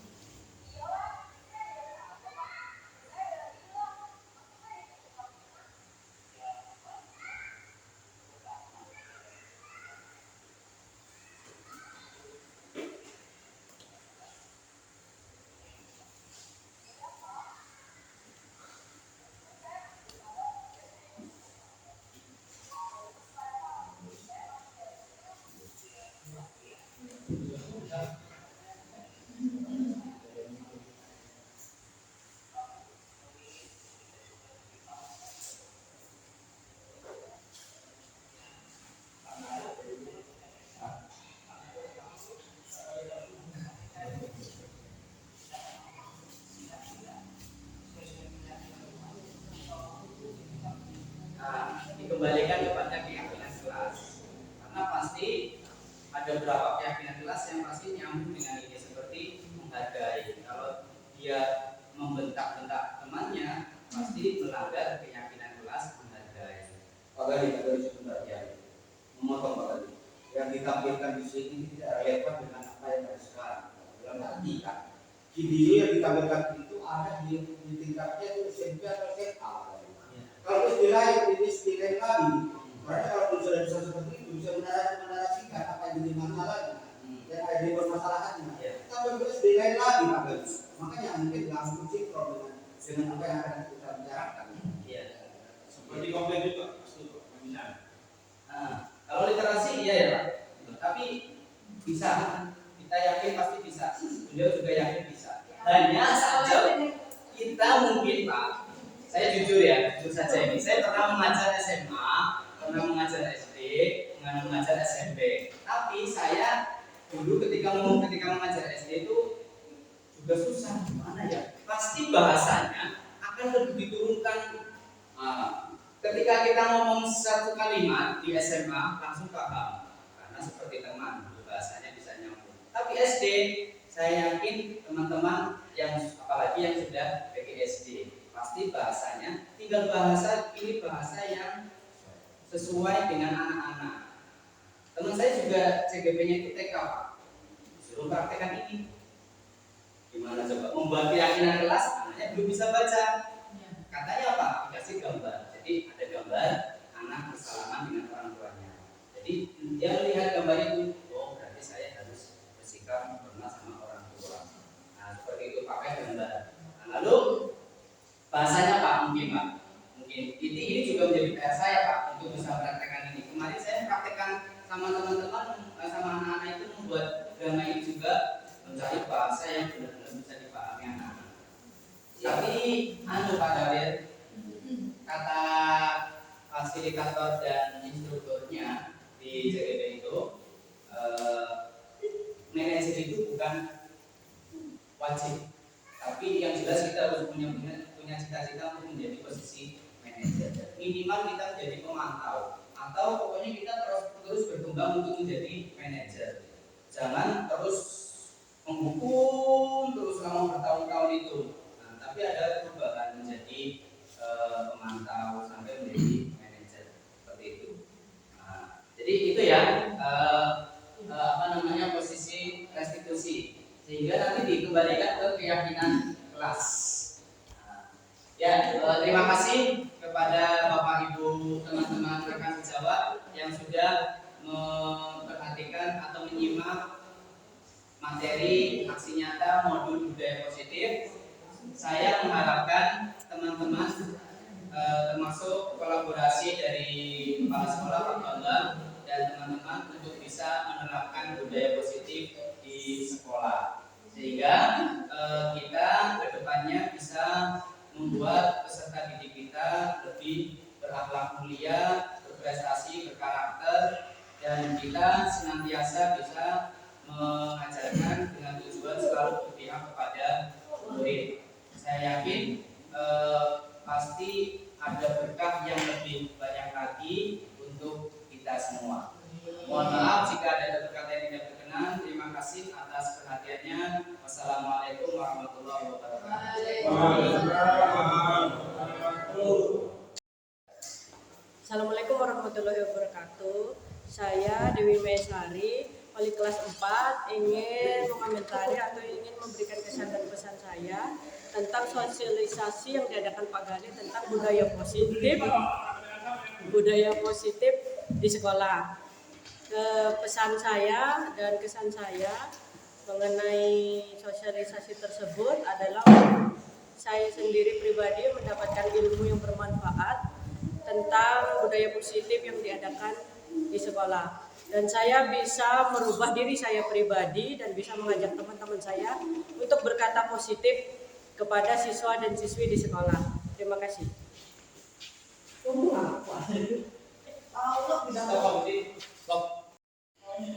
A: Dikembalikan kepada keyakinan kelas, karena pasti ada beberapa keyakinan kelas yang pasti nyambung dengan ini, seperti menghargai. Kalau dia membentak-bentak temannya, pasti melanggar keyakinan kelas menghargai.
E: Pak Gali sebentar ya, memotong Pak Gali. Yang ditampilkan di sini tidak relevan dengan apa yang ada sekarang. Dalam arti kan, video yang ditampilkan itu ada di tingkatnya itu SMP atau SMA. Kalau istilah yang istilah lagi, karena kalau sudah bisa seperti itu bisa menarasikan apa yang jadi masalahnya dan ada yang permasalahannya. Tapi harus istilah lagi Pak Gali. Makanya mungkin langsung sinkron dengan apa yang akan kita bicarakan.
A: Iya.
D: Seperti komplain juga,
A: Kalau literasi iya ya Pak. Tapi bisa, kita yakin pasti bisa. Beliau juga yakin bisa. Hanya saja kita mungkin Pak, saya jujur ya, jujur saja ini, saya pernah mengajar SMA, pernah mengajar SD, pernah mengajar SMP. Tapi saya dulu ketika mengajar SD itu juga susah, gimana ya? Pasti bahasanya akan lebih diturunkan. Ketika kita ngomong satu kalimat di SMA langsung paham, karena seperti teman bahasanya bisa nyambung. Tapi SD saya yakin teman-teman yang apalagi yang sudah PGSD pasti bahasanya tinggal bahasa ini bahasa yang sesuai dengan anak-anak. Teman saya juga CGP-nya itu TK Pak, suruh praktekkan ini. Gimana coba membuat keyakinan kelas anaknya belum bisa baca. Katanya apa? Dikasih gambar. Jadi ada gambar anak bersalaman dengan orang tuanya. Jadi dia melihat gambar itu, oh berarti saya harus bersikap hormat sama orang tua. Nah seperti itu pakai gambar. Nah, lalu bahasanya Pak mungkin Pak, mungkin ini juga menjadi PR saya Pak untuk bisa praktekkan ini. Kemarin saya praktekkan sama teman-teman sama anak-anak itu membuat drama ini juga mencari bahasa yang benar-benar bisa dipahami anak-anak. Tapi Pak Dalir, kata fasilitator dan instrukturnya di JGP itu, manajer itu bukan wajib, tapi yang jelas kita harus punya cita-cita untuk menjadi posisi manajer. Minimal kita menjadi pemantau, atau pokoknya kita terus berkembang untuk menjadi manajer. Jangan terus menghukum terus selama bertahun-tahun itu. Nah, tapi ada perubahan menjadi pemantau sampai menjadi manajer seperti itu. Nah, jadi itu ya posisi restitusi sehingga nanti dikembalikan ke keyakinan kelas. Terima kasih kepada Bapak Ibu teman-teman rekan sejawat yang sudah memperhatikan atau menyimak materi aksi nyata modul budaya positif. Saya mengharapkan teman-teman termasuk kolaborasi dari kepala sekolah Pak Bambang dan teman-teman untuk bisa menerapkan budaya positif di sekolah sehingga kita kedepannya bisa membuat peserta didik kita lebih berakhlak mulia, berprestasi, berkarakter, dan kita senantiasa bisa mengajarkan dengan tujuan selalu berpihak kepada murid. Saya yakin pasti ada berkah yang lebih banyak lagi untuk kita semua. Mohon maaf jika ada kata-kata yang tidak berkenan. Terima kasih atas perhatiannya. Wassalamualaikum warahmatullahi wabarakatuh.
C: Assalamualaikum warahmatullahi wabarakatuh. Saya Dewi Maesari, wali kelas 4, ingin mengomentari atau ingin memberikan kesan dan pesan saya tentang sosialisasi yang diadakan Pak Gali tentang budaya positif di sekolah. Pesan saya dan kesan saya mengenai sosialisasi tersebut adalah saya sendiri pribadi mendapatkan ilmu yang bermanfaat tentang budaya positif yang diadakan di sekolah, dan saya bisa merubah diri saya pribadi dan bisa mengajak teman-teman saya untuk berkata positif kepada siswa dan siswi di sekolah. Terima kasih.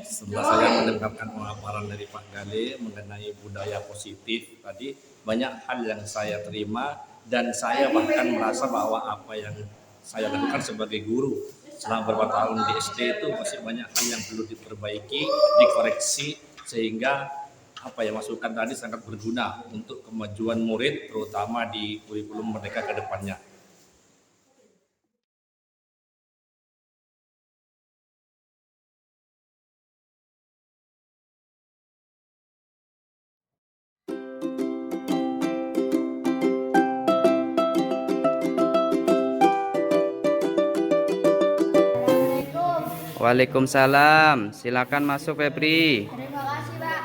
F: Setelah saya mendengarkan pemaparan dari Pak Gale mengenai budaya positif tadi, banyak hal yang saya terima dan saya bahkan merasa bahwa apa yang saya lakukan sebagai guru selama beberapa tahun di SD itu masih banyak hal yang perlu diperbaiki, dikoreksi, sehingga masukan tadi sangat berguna untuk kemajuan murid terutama di kurikulum mereka ke depannya.
G: Waalaikumsalam, silakan masuk Febri.
B: Terima kasih, Pak.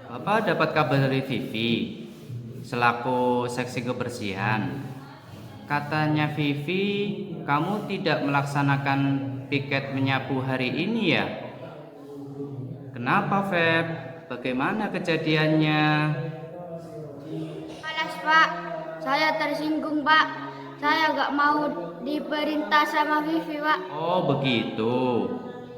G: Bapak dapat kabar dari Vivi selaku seksi kebersihan. Katanya Vivi, kamu tidak melaksanakan piket menyapu hari ini ya? Kenapa Feb? Bagaimana kejadiannya?
B: Panas, Pak. Saya tersinggung, Pak.
H: saya gak mau diperintah sama Vivi, Pak.
G: Oh begitu.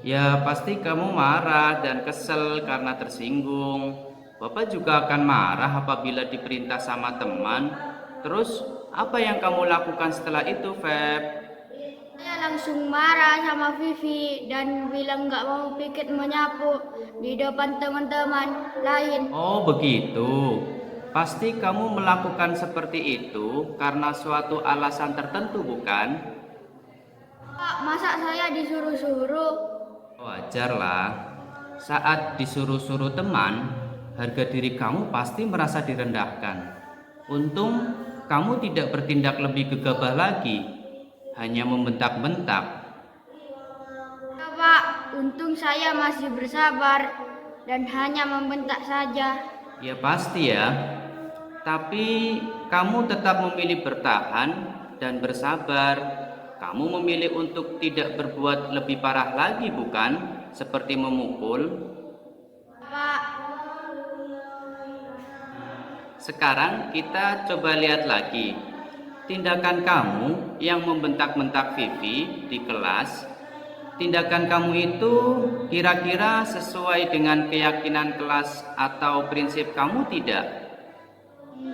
G: Ya pasti kamu marah dan kesel karena tersinggung. Bapak juga akan marah apabila diperintah sama teman. Terus apa yang kamu lakukan setelah itu, Feb?
H: Saya langsung marah sama Vivi dan bilang gak mau pikir menyapu di depan teman-teman lain.
G: Oh begitu. Pasti kamu melakukan seperti itu karena suatu alasan tertentu, bukan?
H: Pak, masa saya disuruh-suruh?
G: Wajarlah. Saat disuruh-suruh teman, harga diri kamu pasti merasa direndahkan. Untung kamu tidak bertindak lebih gegabah lagi, hanya membentak-bentak.
H: Ya, Pak, untung saya masih bersabar dan hanya membentak saja.
G: Ya pasti ya. Tapi kamu tetap memilih bertahan dan bersabar. Kamu memilih untuk tidak berbuat lebih parah lagi, bukan? Seperti memukul.
H: Pak,
G: Sekarang kita coba lihat lagi. Tindakan kamu yang membentak-bentak Vivi di kelas, tindakan kamu itu kira-kira sesuai dengan keyakinan kelas atau prinsip kamu tidak?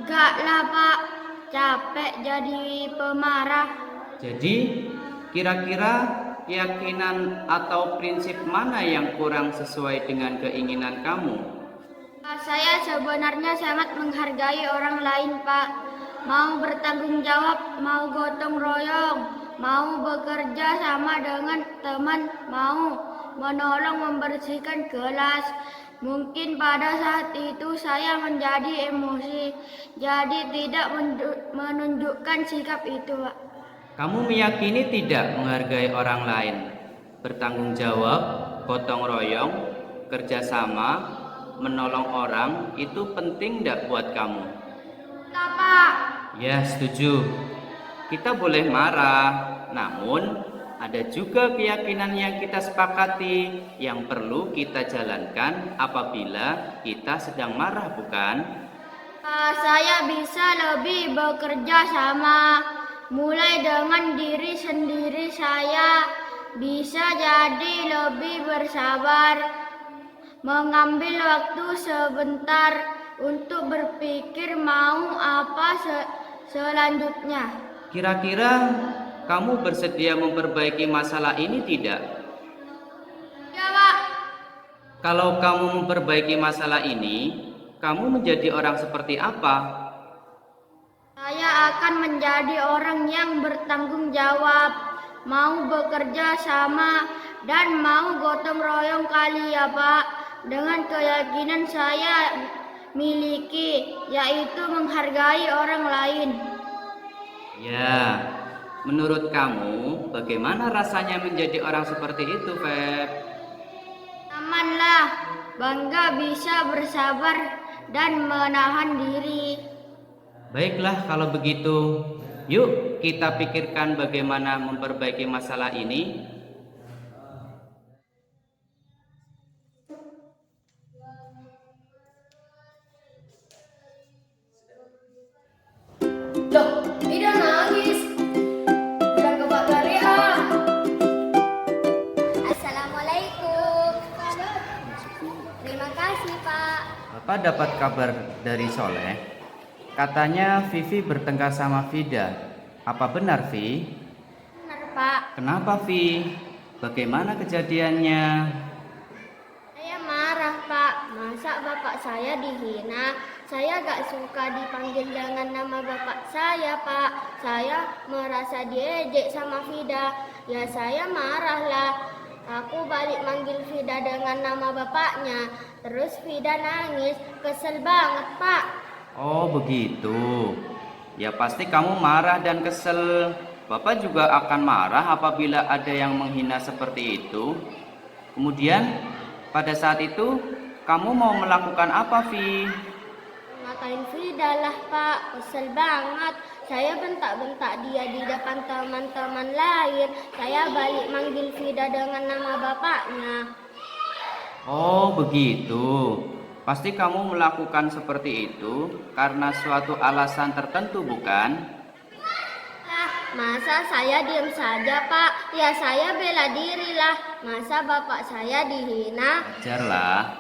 H: enggak lah, Pak. Capek jadi pemarah.
G: Jadi, kira-kira keyakinan atau prinsip mana yang kurang sesuai dengan keinginan kamu?
H: Saya sebenarnya sangat menghargai orang lain, Pak. Mau bertanggung jawab, mau gotong royong, mau bekerja sama dengan teman, mau menolong membersihkan kelas. Mungkin pada saat itu saya menjadi emosi, jadi tidak menunjukkan sikap itu, Pak.
G: Kamu meyakini tidak menghargai orang lain, bertanggung jawab, gotong royong, kerjasama, menolong orang itu penting tidak buat kamu?
H: Enggak, Pak.
G: Ya, setuju. Kita boleh marah, namun ada juga keyakinan yang kita sepakati yang perlu kita jalankan apabila kita sedang marah, bukan?
H: Saya bisa lebih bekerja sama, mulai dengan diri sendiri. Saya bisa jadi lebih bersabar, mengambil waktu sebentar untuk berpikir mau apa selanjutnya.
G: Kira-kira kamu bersedia memperbaiki masalah ini tidak?
H: Ya, Pak.
G: Kalau kamu memperbaiki masalah ini, kamu menjadi orang seperti apa?
H: Saya akan menjadi orang yang bertanggung jawab, mau bekerja sama, dan mau gotong royong kali ya, Pak. Dengan keyakinan saya miliki, yaitu menghargai orang lain.
G: Ya, menurut kamu bagaimana rasanya menjadi orang seperti itu, Feb?
H: Amanlah, bangga bisa bersabar dan menahan diri.
G: Baiklah kalau begitu, yuk kita pikirkan bagaimana memperbaiki masalah ini.
B: Loh, tidak nangis. Bilang ke Pak Gale, ah.
H: Assalamualaikum. Terima kasih, Pak.
G: Bapak dapat kabar dari Soleh. Katanya Vivi bertengkar sama Vida. Apa benar, Vi?
H: Benar, Pak.
G: Kenapa, Vi? Bagaimana kejadiannya?
H: Saya marah, Pak. Masa bapak saya dihina? Saya gak suka dipanggil dengan nama bapak saya, Pak. Saya merasa diejek sama Vida. Ya saya marahlah. Aku balik manggil Vida dengan nama bapaknya. Terus Vida nangis. Kesel banget, Pak.
G: Oh begitu. Ya pasti kamu marah dan kesel. Bapak juga akan marah apabila ada yang menghina seperti itu. Kemudian pada saat itu kamu mau melakukan apa, Vi?
H: Ngatain Vida lah, Pak. Kesel banget. Saya bentak-bentak dia di depan teman-teman lain. Saya balik manggil Vida dengan nama bapaknya.
G: Oh begitu. Pasti kamu melakukan seperti itu karena suatu alasan tertentu, bukan?
H: Lah, Masa saya diam saja, Pak? Ya saya bela dirilah. Masa bapak saya dihina?
G: Wajarlah.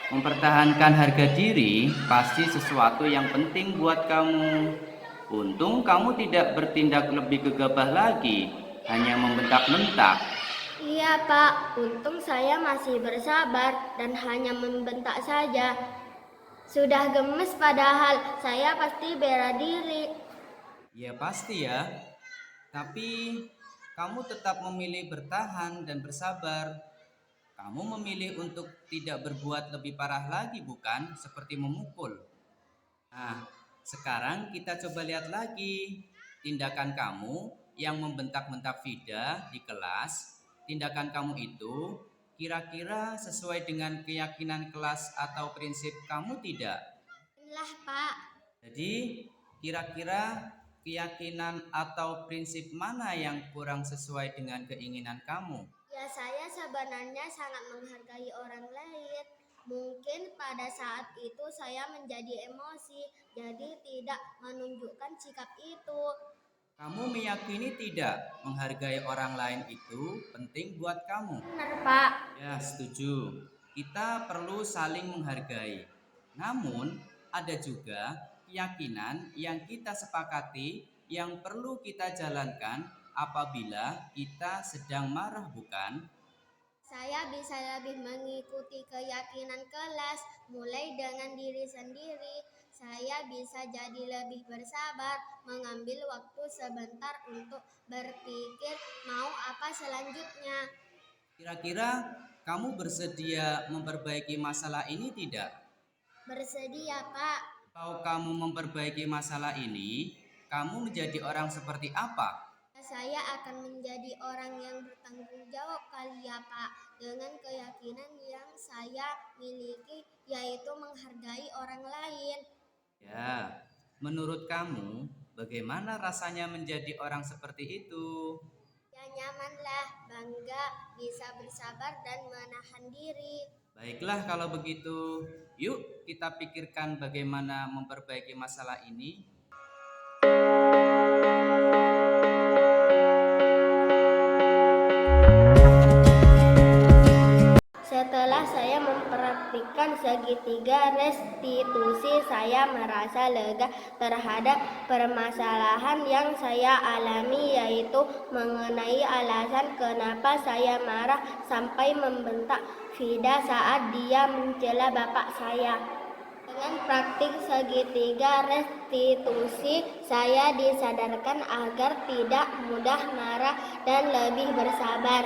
G: Mempertahankan harga diri pasti sesuatu yang penting buat kamu. Untung kamu tidak bertindak lebih gegabah lagi, hanya membentak-bentak.
H: Iya, Pak. Untung saya masih bersabar dan hanya membentak saja. Sudah gemes padahal saya pasti bela diri.
G: Ya pasti ya. Tapi kamu tetap memilih bertahan dan bersabar. Kamu memilih untuk tidak berbuat lebih parah lagi, bukan? Seperti memukul. Nah, sekarang kita coba lihat lagi tindakan kamu yang membentak-bentak Vida di kelas. Tindakan kamu itu kira-kira sesuai dengan keyakinan kelas atau prinsip kamu tidak?
H: Lah, Pak.
G: Jadi, kira-kira keyakinan atau prinsip mana yang kurang sesuai dengan keinginan kamu?
H: Ya saya sebenarnya sangat menghargai orang lain. Mungkin pada saat itu saya menjadi emosi, jadi tidak menunjukkan sikap itu.
G: Kamu meyakini tidak menghargai orang lain itu penting buat kamu?
H: Benar, Pak.
G: Ya, setuju. Kita perlu saling menghargai. Namun, ada juga keyakinan yang kita sepakati yang perlu kita jalankan apabila kita sedang marah, bukan?
H: Saya bisa lebih mengikuti keyakinan kelas, mulai dengan diri sendiri. Saya bisa jadi lebih bersabar, mengambil waktu sebentar untuk berpikir mau apa selanjutnya.
G: Kira-kira kamu bersedia memperbaiki masalah ini tidak?
H: Bersedia, Pak.
G: Kalau kamu memperbaiki masalah ini, kamu menjadi orang seperti apa?
H: Saya akan menjadi orang yang bertanggung jawab kali ya, Pak, dengan keyakinan yang saya miliki, yaitu menghargai orang lain.
G: Ya, menurut kamu bagaimana rasanya menjadi orang seperti itu?
H: Ya nyamanlah, bangga, bisa bersabar dan menahan diri.
G: Baiklah kalau begitu, yuk kita pikirkan bagaimana memperbaiki masalah ini.
H: Setelah saya mempraktikkan segitiga restitusi, saya merasa lega terhadap permasalahan yang saya alami, yaitu mengenai alasan kenapa saya marah sampai membentak Vida saat dia mencela bapak saya. Dengan praktik segitiga restitusi, saya disadarkan agar tidak mudah marah dan lebih bersabar.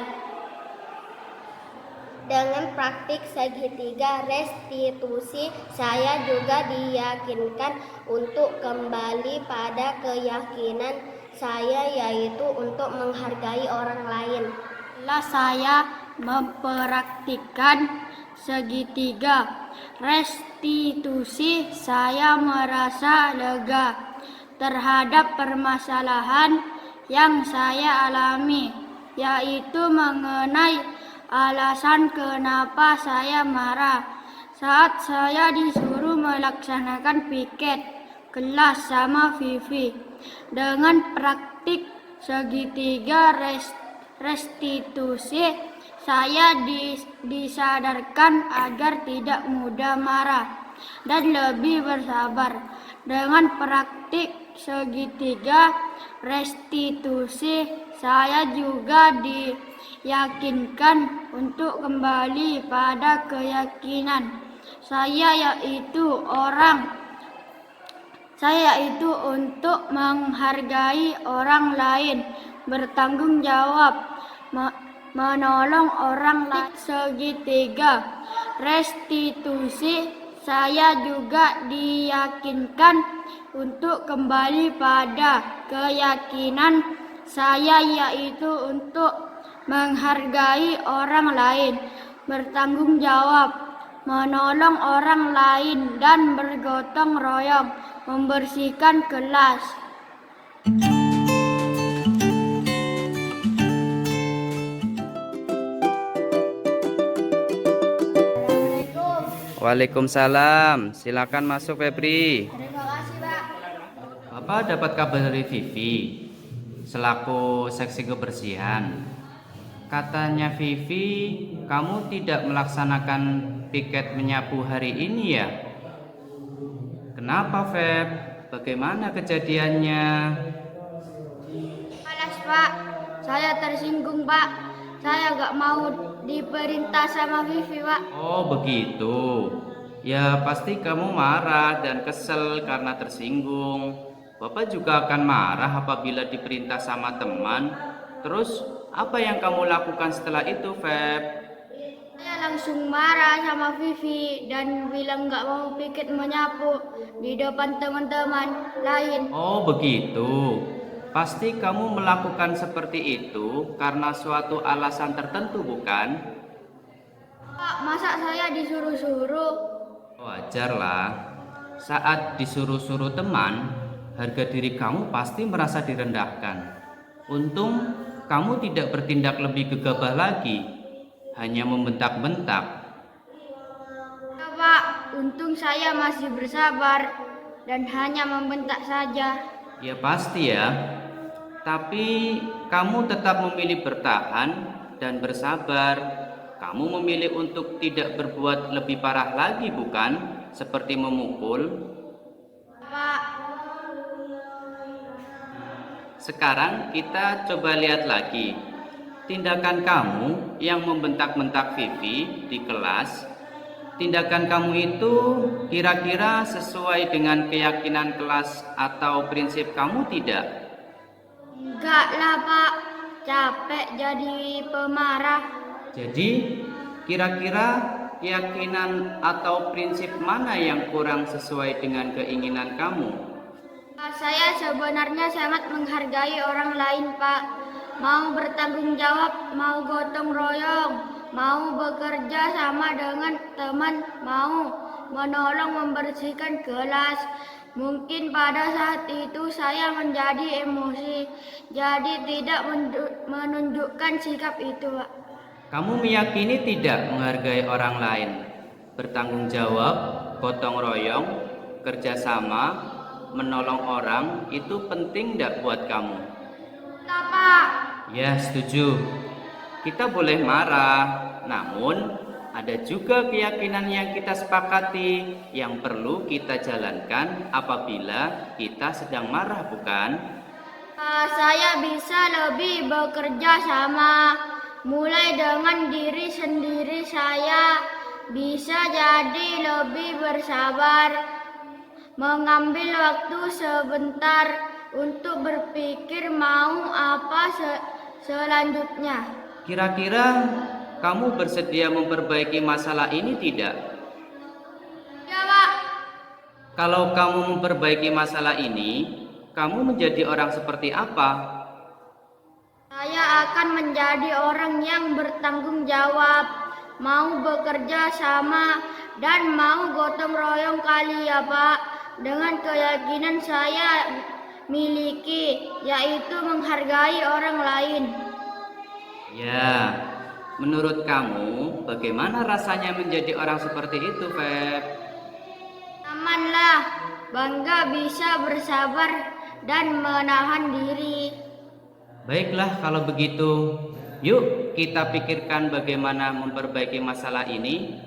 H: Dengan praktik segitiga restitusi, saya juga diyakinkan untuk kembali pada keyakinan saya, yaitu untuk menghargai orang lain. Setelah saya mempraktikkan segitiga restitusi, saya merasa lega terhadap permasalahan yang saya alami, yaitu mengenai alasan kenapa saya marah saat saya disuruh melaksanakan piket kelas sama Vivi. Dengan praktik segitiga restitusi, saya disadarkan agar tidak mudah marah dan lebih bersabar. Dengan praktik segitiga restitusi, saya juga diyakinkan untuk kembali pada keyakinan saya, yaitu untuk menghargai orang lain, bertanggung jawab, menolong orang lain. Segitiga restitusi, saya juga diyakinkan untuk kembali pada keyakinan saya, yaitu untuk menghargai orang lain, bertanggung jawab, menolong orang lain, dan bergotong royong membersihkan kelas.
G: Waalaikumsalam. Silakan masuk, Febri.
H: Terima kasih, Pak.
G: Bapak dapat kabar dari Vivi. selaku seksi kebersihan. Katanya Vivi, kamu tidak melaksanakan piket menyapu hari ini ya? Kenapa, Feb? Bagaimana kejadiannya?
H: Malas Pak, saya tersinggung Pak. Saya gak mau diperintah sama Vivi Pak.
G: Oh begitu. Ya pasti kamu marah dan kesel karena tersinggung. Bapak juga akan marah apabila diperintah sama teman. Terus apa yang kamu lakukan setelah itu, Feb?
H: Saya langsung marah sama Vivi dan bilang gak mau piket menyapu di depan teman-teman lain.
G: Oh begitu. Pasti kamu melakukan seperti itu karena suatu alasan tertentu, bukan?
H: Pak, masa saya disuruh-suruh?
G: Wajarlah. Saat disuruh-suruh teman, harga diri kamu pasti merasa direndahkan. Untung kamu tidak bertindak lebih gegabah lagi, hanya membentak-bentak.
H: Ya Pak, untung saya masih bersabar dan hanya membentak saja.
G: Ya pasti ya. Tapi kamu tetap memilih bertahan dan bersabar. Kamu memilih untuk tidak berbuat lebih parah lagi, bukan? Seperti memukul.
H: Pak,
G: Sekarang kita coba lihat lagi. Tindakan kamu yang membentak-bentak Vivi di kelas, tindakan kamu itu kira-kira sesuai dengan keyakinan kelas atau prinsip kamu tidak?
H: enggak lah Pak, capek jadi pemarah.
G: Jadi, kira-kira keyakinan atau prinsip mana yang kurang sesuai dengan keinginan kamu?
H: Saya sebenarnya sangat menghargai orang lain Pak. Mau bertanggung jawab, mau gotong royong, mau bekerja sama dengan teman, mau menolong membersihkan kelas. Mungkin pada saat itu saya menjadi emosi, jadi tidak menunjukkan sikap itu Pak.
G: Kamu meyakini tidak menghargai orang lain, bertanggung jawab, gotong royong, kerjasama, menolong orang itu penting tidak buat kamu?
H: Enggak Pak.
G: Ya setuju. Kita boleh marah, namun ada juga keyakinan yang kita sepakati yang perlu kita jalankan apabila kita sedang marah, bukan?
H: Saya bisa lebih bekerja sama, mulai dengan diri sendiri. Saya bisa jadi lebih bersabar, mengambil waktu sebentar untuk berpikir mau apa selanjutnya.
G: Kira-kira kamu bersedia memperbaiki masalah ini tidak?
H: Ya Pak.
G: Kalau kamu memperbaiki masalah ini, kamu menjadi orang seperti apa?
H: Saya akan menjadi orang yang bertanggung jawab, mau bekerja sama dan mau gotong royong kali ya Pak, dengan keyakinan saya miliki, yaitu menghargai orang lain.
G: Ya, menurut kamu bagaimana rasanya menjadi orang seperti itu, Feb?
H: Amanlah, bangga bisa bersabar dan menahan diri.
G: Baiklah kalau begitu, yuk kita pikirkan bagaimana memperbaiki masalah ini.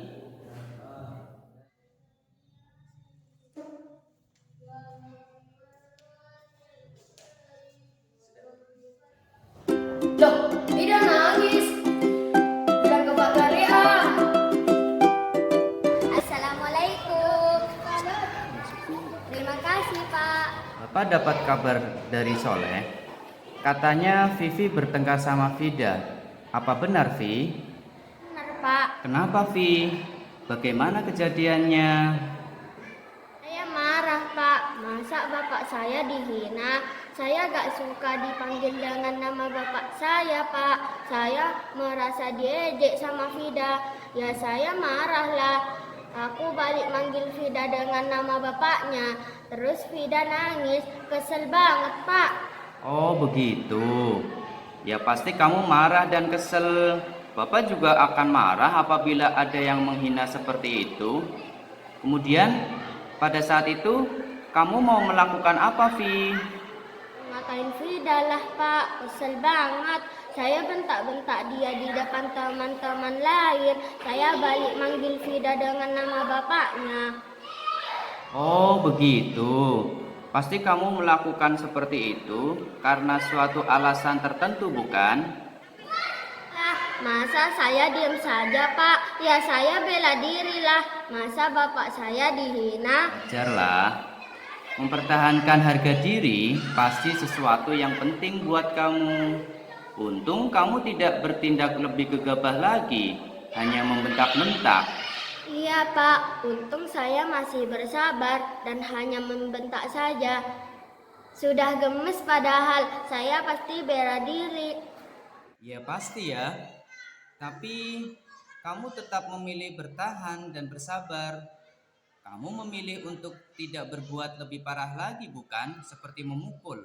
B: Loh, Ida nangis. Bilang ke Pak Gale ah.
H: Assalamualaikum. Terima kasih Pak.
G: Bapak dapat kabar dari Soleh. Katanya Vivi bertengkar sama Vida. Apa benar, Vi?
H: Benar Pak.
G: Kenapa, Vi? Bagaimana kejadiannya?
H: Saya marah Pak, masa bapak saya dihina? Saya gak suka dipanggil dengan nama bapak saya Pak. Saya merasa diejek sama Vida. Ya saya marahlah. Aku balik manggil Vida dengan nama bapaknya. Terus Vida nangis, kesel banget Pak.
G: Oh begitu. Ya pasti kamu marah dan kesel. Bapak juga akan marah apabila ada yang menghina seperti itu. Kemudian pada saat itu kamu mau melakukan apa, Vi?
H: Ngatain Frida lah Pak, kesel banget. Saya bentak-bentak dia di depan teman-teman lain. Saya balik manggil Frida dengan nama bapaknya.
G: Oh, begitu. Pasti kamu melakukan seperti itu karena suatu alasan tertentu, bukan?
H: Masa saya diam saja Pak? Ya saya bela diri lah. Masa bapak saya dihina?
G: Wajarlah. Mempertahankan harga diri pasti sesuatu yang penting buat kamu. Untung kamu tidak bertindak lebih gegabah lagi, hanya membentak-bentak.
H: Iya Pak, untung saya masih bersabar dan hanya membentak saja. Sudah gemes padahal saya pasti bela diri.
G: Ya pasti ya. Tapi kamu tetap memilih bertahan dan bersabar. Kamu memilih untuk tidak berbuat lebih parah lagi, bukan? Seperti memukul.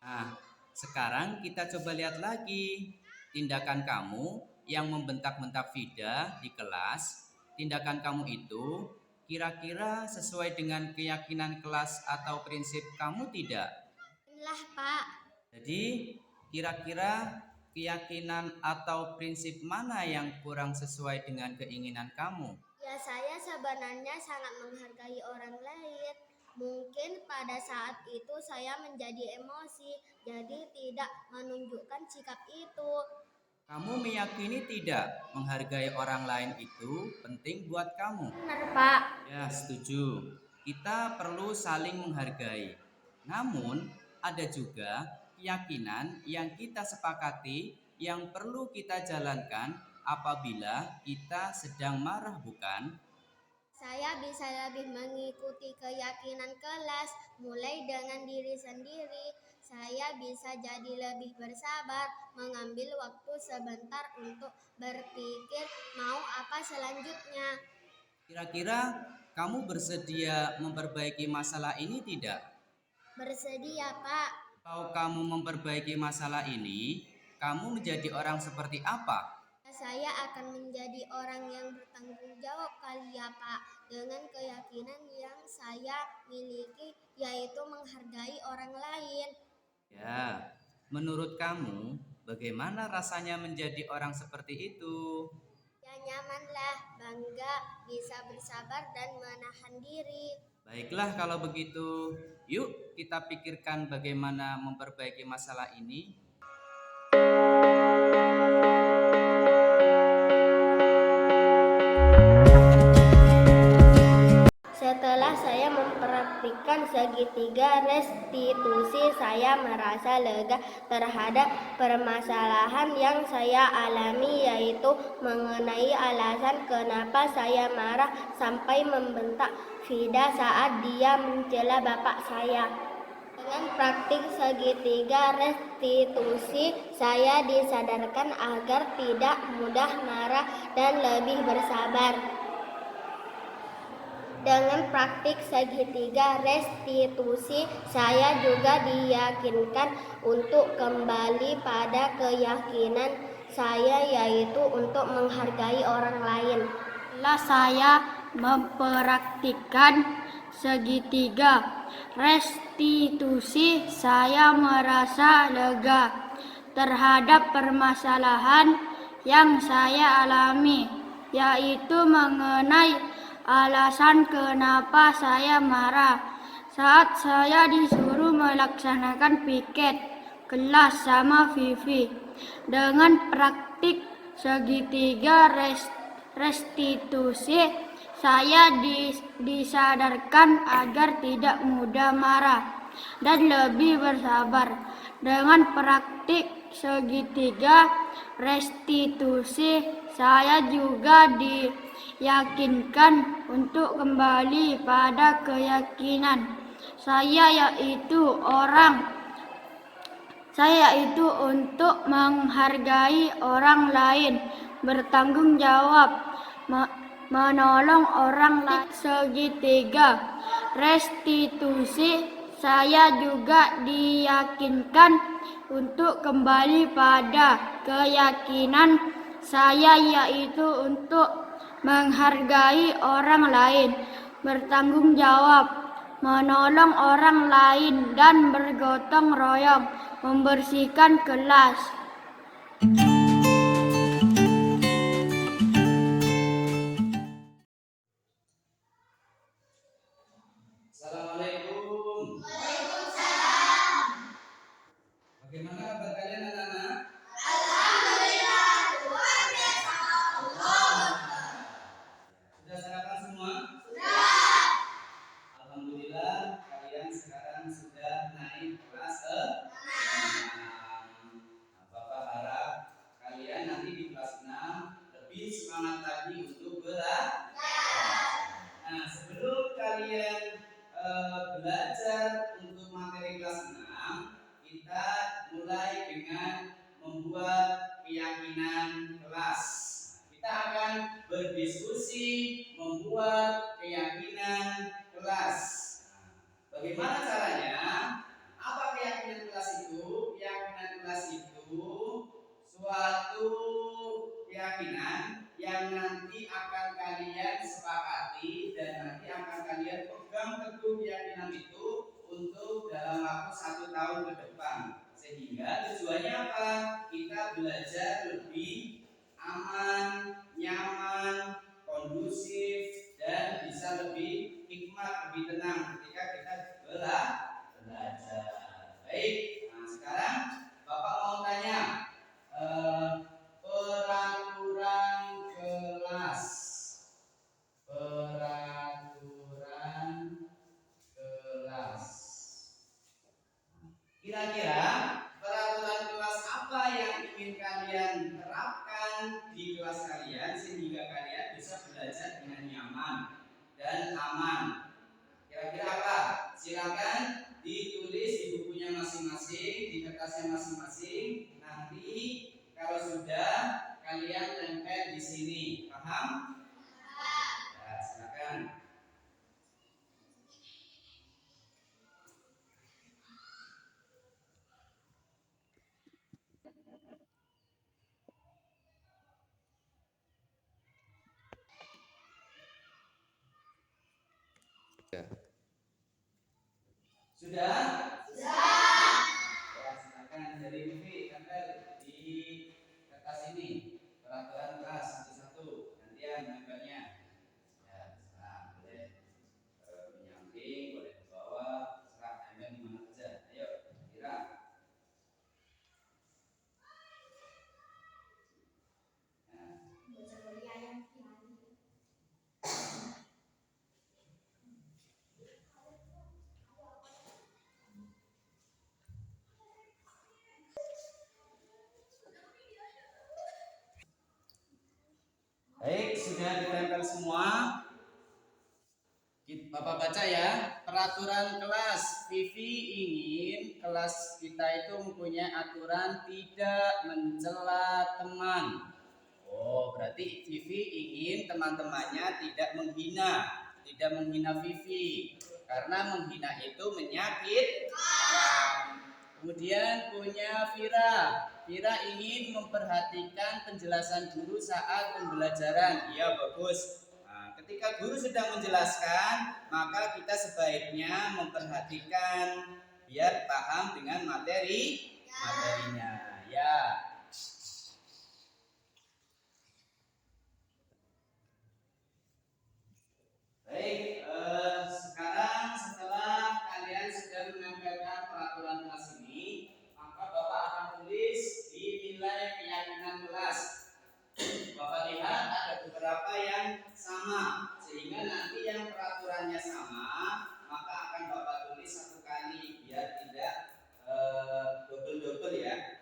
G: Nah, sekarang kita coba lihat lagi tindakan kamu yang membentak-bentak Vida di kelas. Tindakan kamu itu kira-kira sesuai dengan keyakinan kelas atau prinsip kamu tidak?
H: Lah Pak.
G: Jadi kira-kira keyakinan atau prinsip mana yang kurang sesuai dengan keinginan kamu?
H: Ya saya sebenarnya sangat menghargai orang lain. Mungkin pada saat itu saya menjadi emosi, jadi tidak menunjukkan sikap itu.
G: Kamu meyakini tidak menghargai orang lain itu penting buat kamu?
H: Benar Pak.
G: Ya, setuju. Kita perlu saling menghargai. Namun, ada juga keyakinan yang kita sepakati yang perlu kita jalankan apabila kita sedang marah, bukan?
H: Saya bisa lebih mengikuti keyakinan kelas, mulai dengan diri sendiri. Saya bisa jadi lebih bersabar, mengambil waktu sebentar untuk berpikir mau apa selanjutnya.
G: Kira-kira kamu bersedia memperbaiki masalah ini tidak?
H: Bersedia, Pak.
G: Kalau kamu memperbaiki masalah ini, kamu menjadi orang seperti apa?
H: Saya akan menjadi orang yang bertanggung jawab kali ya Pak, dengan keyakinan yang saya miliki, yaitu menghargai orang lain.
G: Ya, menurut kamu bagaimana rasanya menjadi orang seperti itu?
H: Ya nyamanlah, bangga, bisa bersabar dan menahan diri.
G: Baiklah kalau begitu, yuk kita pikirkan bagaimana memperbaiki masalah ini.
H: Setelah saya mempraktikkan segitiga restitusi, saya merasa lega terhadap permasalahan yang saya alami, yaitu mengenai alasan kenapa saya marah sampai membentak Vida saat dia mencela bapak saya. Dengan praktik segitiga restitusi, saya disadarkan agar tidak mudah marah dan lebih bersabar. Dengan praktik segitiga restitusi, saya juga diyakinkan untuk kembali pada keyakinan saya, yaitu untuk menghargai orang lain. Setelah saya mempraktikkan segitiga restitusi, saya merasa lega terhadap permasalahan yang saya alami, yaitu mengenai alasan kenapa saya marah saat saya disuruh melaksanakan piket kelas sama Vivi. Dengan praktik segitiga restitusi, saya disadarkan agar tidak mudah marah dan lebih bersabar. Dengan praktik segitiga restitusi, saya juga diyakinkan untuk kembali pada keyakinan saya, yaitu untuk menghargai orang lain, bertanggung jawab, menolong orang lain. Segitiga restitusi, saya juga diyakinkan untuk kembali pada keyakinan saya, yaitu untuk menghargai orang lain, bertanggung jawab, menolong orang lain, dan bergotong royong membersihkan kelas.
A: Assalamualaikum. Bagaimana kabar kalian anak-anak? Sudah sarapan semua? Alhamdulillah kalian sekarang sudah naik kelas 6. Bapak harap kalian nanti di kelas 6 lebih semangat lagi untuk belajar. Nah, sebelum kalian belajar untuk materi kelas 6, kita mulai dengan membuat keyakinan kelas. Kita akan berdiskusi membuat keyakinan kelas. Bagaimana caranya? Apa keyakinan kelas itu? Keyakinan kelas itu suatu keyakinan yang nanti akan kalian sepakati dan nanti akan kalian pegang teguh keyakinan itu untuk dalam waktu 1 tahun ke depan. Sehingga tujuannya apa? Kita belajar lebih aman, nyaman, kondusif, dan bisa lebih hikmat, lebih tenang ketika kita belajar. Baik, nah sekarang Bapak mau tanya peraturan kelas. Peraturan kelas. Kira-kira peraturan kelas apa yang ingin kalian terapkan di kelas kalian sehingga kalian bisa belajar dengan nyaman dan aman? Kira-kira apa? Silakan ditulis di bukunya masing-masing, di kertasnya masing-masing. Nanti kalau sudah kalian tempel di sini. Paham? Ya, silakan. Sudah? Sudah. Ya, silakan dari Vivi tempel di kertas ini. Peraturan kelas satu-satu. Nantian tempelnya. Ya, serah. Boleh menyamping, boleh ke bawah, serah tempel di mana saja. Ayo, kira. Baik, sudah ditempel semua. Bapak baca ya. Peraturan kelas. Vivi ingin kelas kita itu mempunyai aturan tidak mencela teman. Oh, berarti Vivi ingin teman-temannya tidak menghina Vivi. Karena menghina itu menyakitkan. Kemudian punya Vira. Vira ingin memperhatikan penjelasan guru saat pembelajaran. Iya, bagus. Nah, ketika guru sedang menjelaskan, maka kita sebaiknya memperhatikan biar paham dengan materinya. Ya. Baik, sekarang setelah kalian sudah menempelkan peraturan kelas ini, maka Bapak akan tulis di nilai keyakinan kelas. Bapak lihat ada beberapa yang sama, sehingga nanti yang peraturannya sama, maka akan Bapak tulis 1 kali biar tidak double-double ya.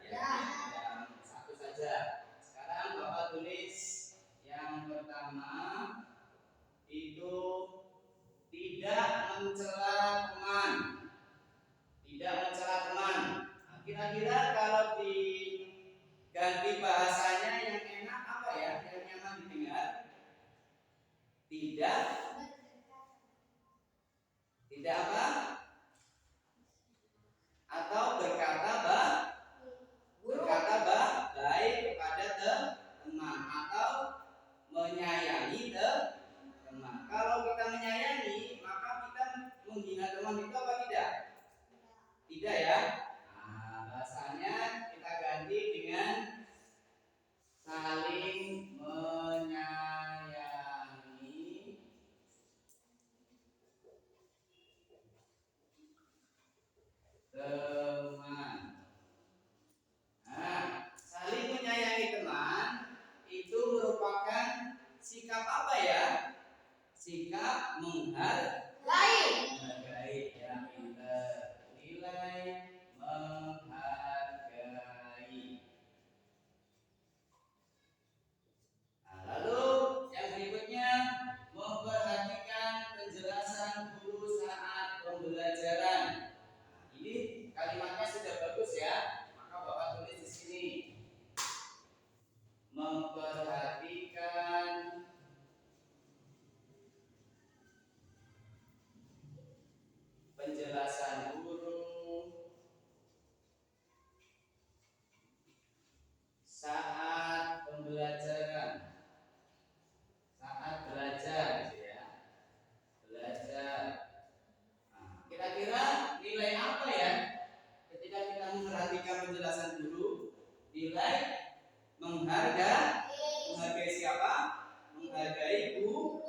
A: Menghargai siapa? Menghargai guru.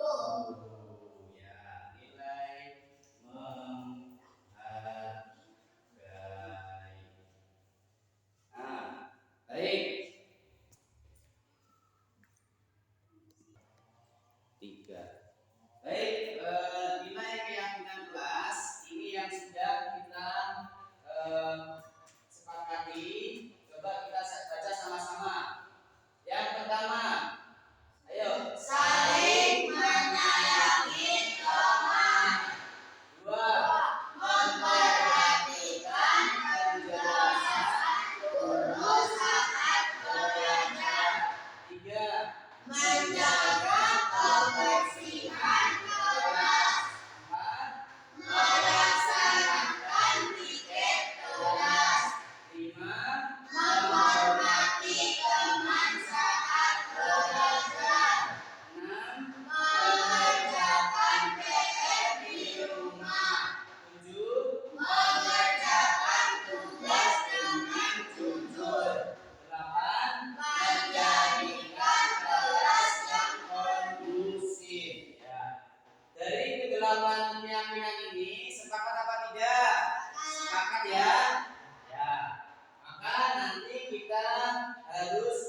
A: Ya, nilai menghargai. Nah, baik. 3. Baik, nilai keyakinan kelas ini yang sudah kita sepakati. Coba kita baca sama-sama. Yang pertama, ayo.
B: Saling menyayangi teman.
A: 2.
B: Memperhatikan penjelasan guru saat belajar.
A: 3.
B: Menjaga kebersihan kelas.
A: 4.
B: Melaksanakan piket kelas.
A: 5.
B: Menghormati teman saat belajar.
A: 6.
B: Mengerjakan PR di rumah.
A: 7.
B: Mengerjakan tugas dengan jujur.
A: 8.
B: Menjadikan kelas yang
A: Kondusif. Ya. Dari kedelapan keyakinan ini sepakat apa tidak? Sepakat ya. Ya. Maka nanti kita harus